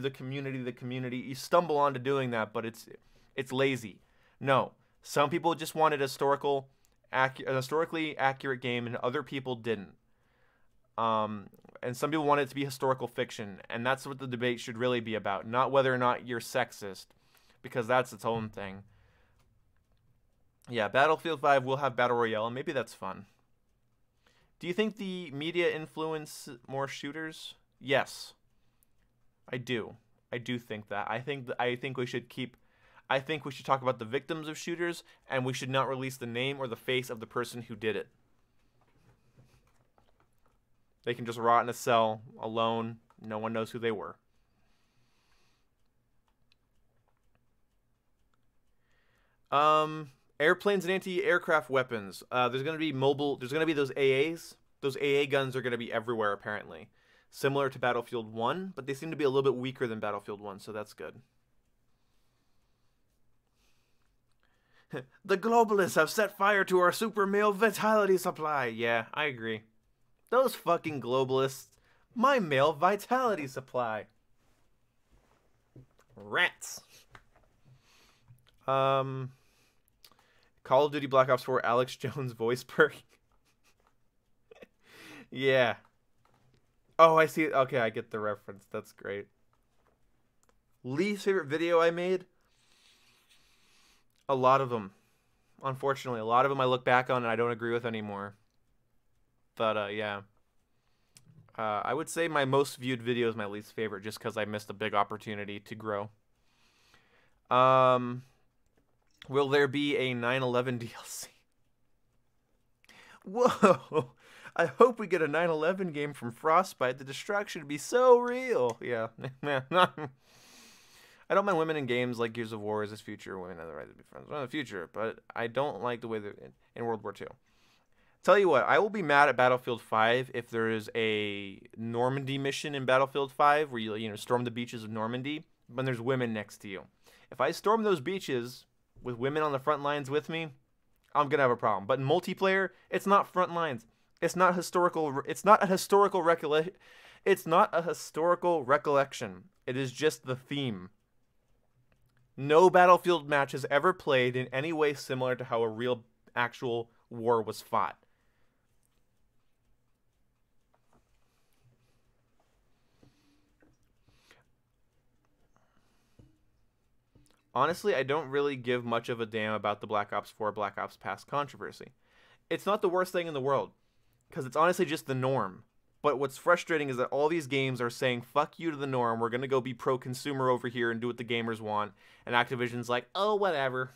You stumble onto doing that, but it's lazy. No, some people just wanted a historically accurate game, and other people didn't. And some people wanted it to be historical fiction, and that's what the debate should really be about, not whether or not you're sexist, because that's its own thing. Yeah, Battlefield 5 will have Battle Royale, and maybe that's fun. Do you think the media influence more shooters? Yes, I do. I do think that. I think we should talk about the victims of shooters, and we should not release the name or the face of the person who did it. They can just rot in a cell alone. No one knows who they were. Airplanes and anti-aircraft weapons. There's going to be mobile. There's going to be those AAs. Those AA guns are going to be everywhere, apparently. Similar to Battlefield 1, but they seem to be a little bit weaker than Battlefield 1, so that's good. The globalists have set fire to our super male vitality supply. Yeah, I agree. Those fucking globalists. My male vitality supply. Rats. Call of Duty Black Ops 4 Alex Jones voice perk. Yeah. Oh, I see. Okay, I get the reference. That's great. Least favorite video I made? A lot of them. Unfortunately, a lot of them I look back on and I don't agree with anymore. But, yeah. I would say my most viewed video is my least favorite just because I missed a big opportunity to grow. Will there be a 9/11 DLC? Whoa! I hope we get a 9/11 game from Frostbite. The destruction would be so real. Yeah. I don't mind women in games like Gears of War as its future. Women have the right to be friends in the future, but I don't like the way they're in World War II. Tell you what, I will be mad at Battlefield 5 if there is a Normandy mission in Battlefield 5 where you storm the beaches of Normandy, when there's women next to you. If I storm those beaches with women on the front lines with me, I'm gonna have a problem. But in multiplayer, it's not front lines. It's not historical. It's not a historical recollection. It's not a historical recollection. It is just the theme. No Battlefield match has ever played in any way similar to how a real, actual war was fought. Honestly, I don't really give much of a damn about the Black Ops 4 Black Ops Pass controversy. It's not the worst thing in the world, because it's honestly just the norm. But what's frustrating is that all these games are saying, fuck you to the norm, we're going to go be pro-consumer over here and do what the gamers want, and Activision's like, oh, whatever.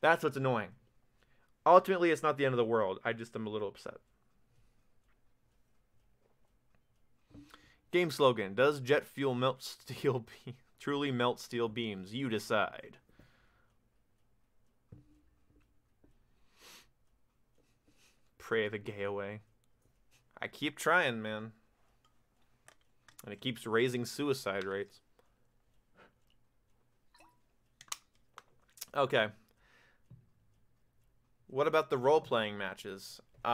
That's what's annoying. Ultimately, it's not the end of the world. I just am a little upset. Game slogan, does jet fuel melt steel beams? Truly melt steel beams. You decide. Pray the gay away. I keep trying, man. And it keeps raising suicide rates. Okay. What about the role-playing matches? You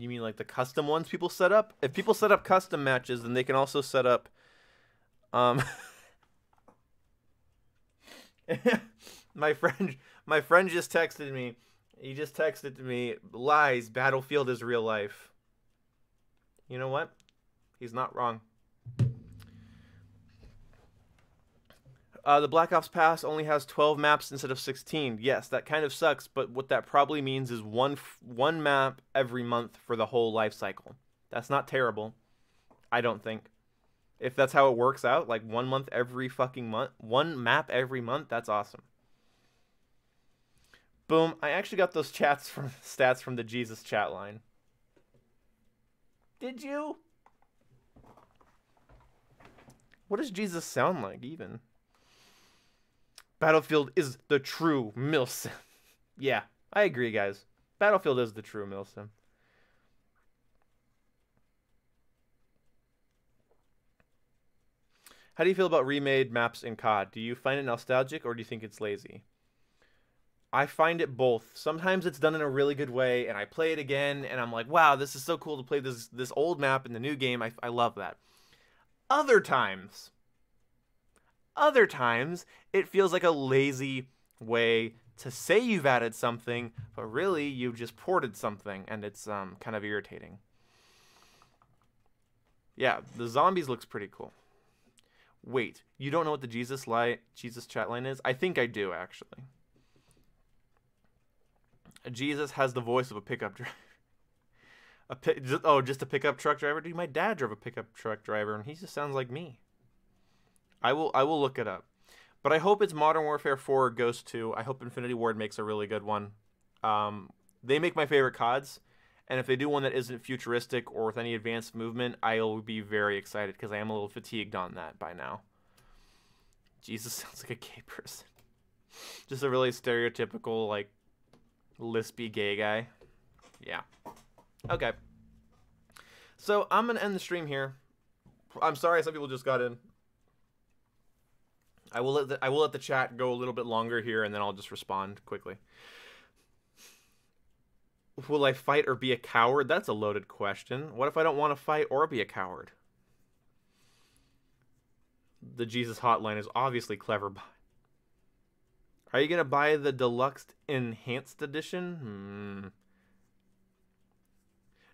mean like the custom ones people set up? If people set up custom matches, then they can also set up my friend just texted me. He just texted to me, lies, Battlefield is real life. You know what? He's not wrong. The Black Ops Pass only has 12 maps instead of 16. Yes, that kind of sucks, but what that probably means is one map every month for the whole life cycle. That's not terrible, I don't think. If that's how it works out, like 1 month every fucking month, 1 map every month, that's awesome. Boom, I actually got those stats from the Jesus chat line. Did you? What does Jesus sound like, even? Battlefield is the true milsim. Yeah, I agree, guys. Battlefield is the true milsim. How do you feel about remade maps in COD? Do you find it nostalgic or do you think it's lazy? I find it both. Sometimes it's done in a really good way and I play it again and I'm like, wow, this is so cool to play this old map in the new game. I love that. Other times, it feels like a lazy way to say you've added something, but really you've just ported something, and it's kind of irritating. Yeah, the zombies looks pretty cool. Wait, you don't know what the Jesus chat line is? I think I do, actually. Jesus has the voice of a pickup driver. Just a pickup truck driver? Dude, my dad drove a pickup truck driver, and he just sounds like me. I will look it up. But I hope it's Modern Warfare 4 or Ghost 2. I hope Infinity Ward makes a really good one. They make my favorite CODs. And if they do one that isn't futuristic or with any advanced movement, I'll be very excited because I am a little fatigued on that by now. Jesus sounds like a gay person. Just a really stereotypical, like, lispy gay guy. Yeah. Okay. So I'm going to end the stream here. I'm sorry some people just got in. I will let the chat go a little bit longer here, and then I'll just respond quickly. Will I fight or be a coward? That's a loaded question. What if I don't want to fight or be a coward? The Jesus hotline is obviously clever. Are you going to buy the deluxe enhanced edition?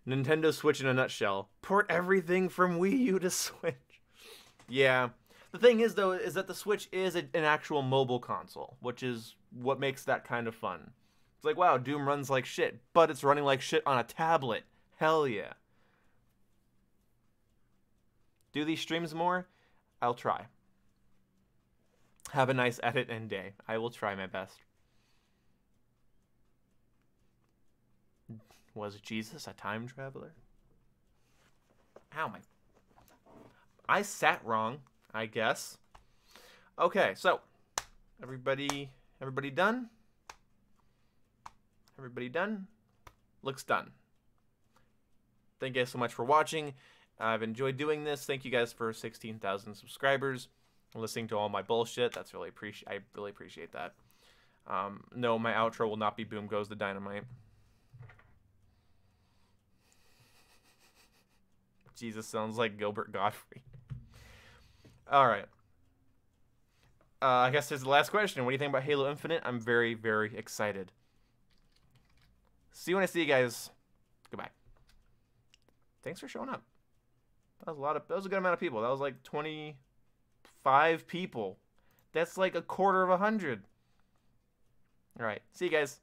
Nintendo Switch in a nutshell. Port everything from Wii U to Switch. Yeah. The thing is, though, is that the Switch is an actual mobile console, which is what makes that kind of fun. It's like, wow, Doom runs like shit, but it's running like shit on a tablet. Hell yeah. Do these streams more? I'll try. Have a nice edit and day. I will try my best. Was Jesus a time traveler? Ow, I sat wrong, I guess. Okay, so everybody done? Everybody done? Looks done. Thank you guys so much for watching. I've enjoyed doing this. Thank you guys for 16,000 subscribers. Listening to all my bullshit. I really appreciate that. No, my outro will not be Boom Goes the Dynamite. Jesus sounds like Gilbert Gottfried. Alright. I guess this is the last question. What do you think about Halo Infinite? I'm very, very excited. See you when I see you guys. Goodbye. Thanks for showing up. That was a good amount of people. That was like 25 people. That's like a quarter of 100. Alright. See you guys.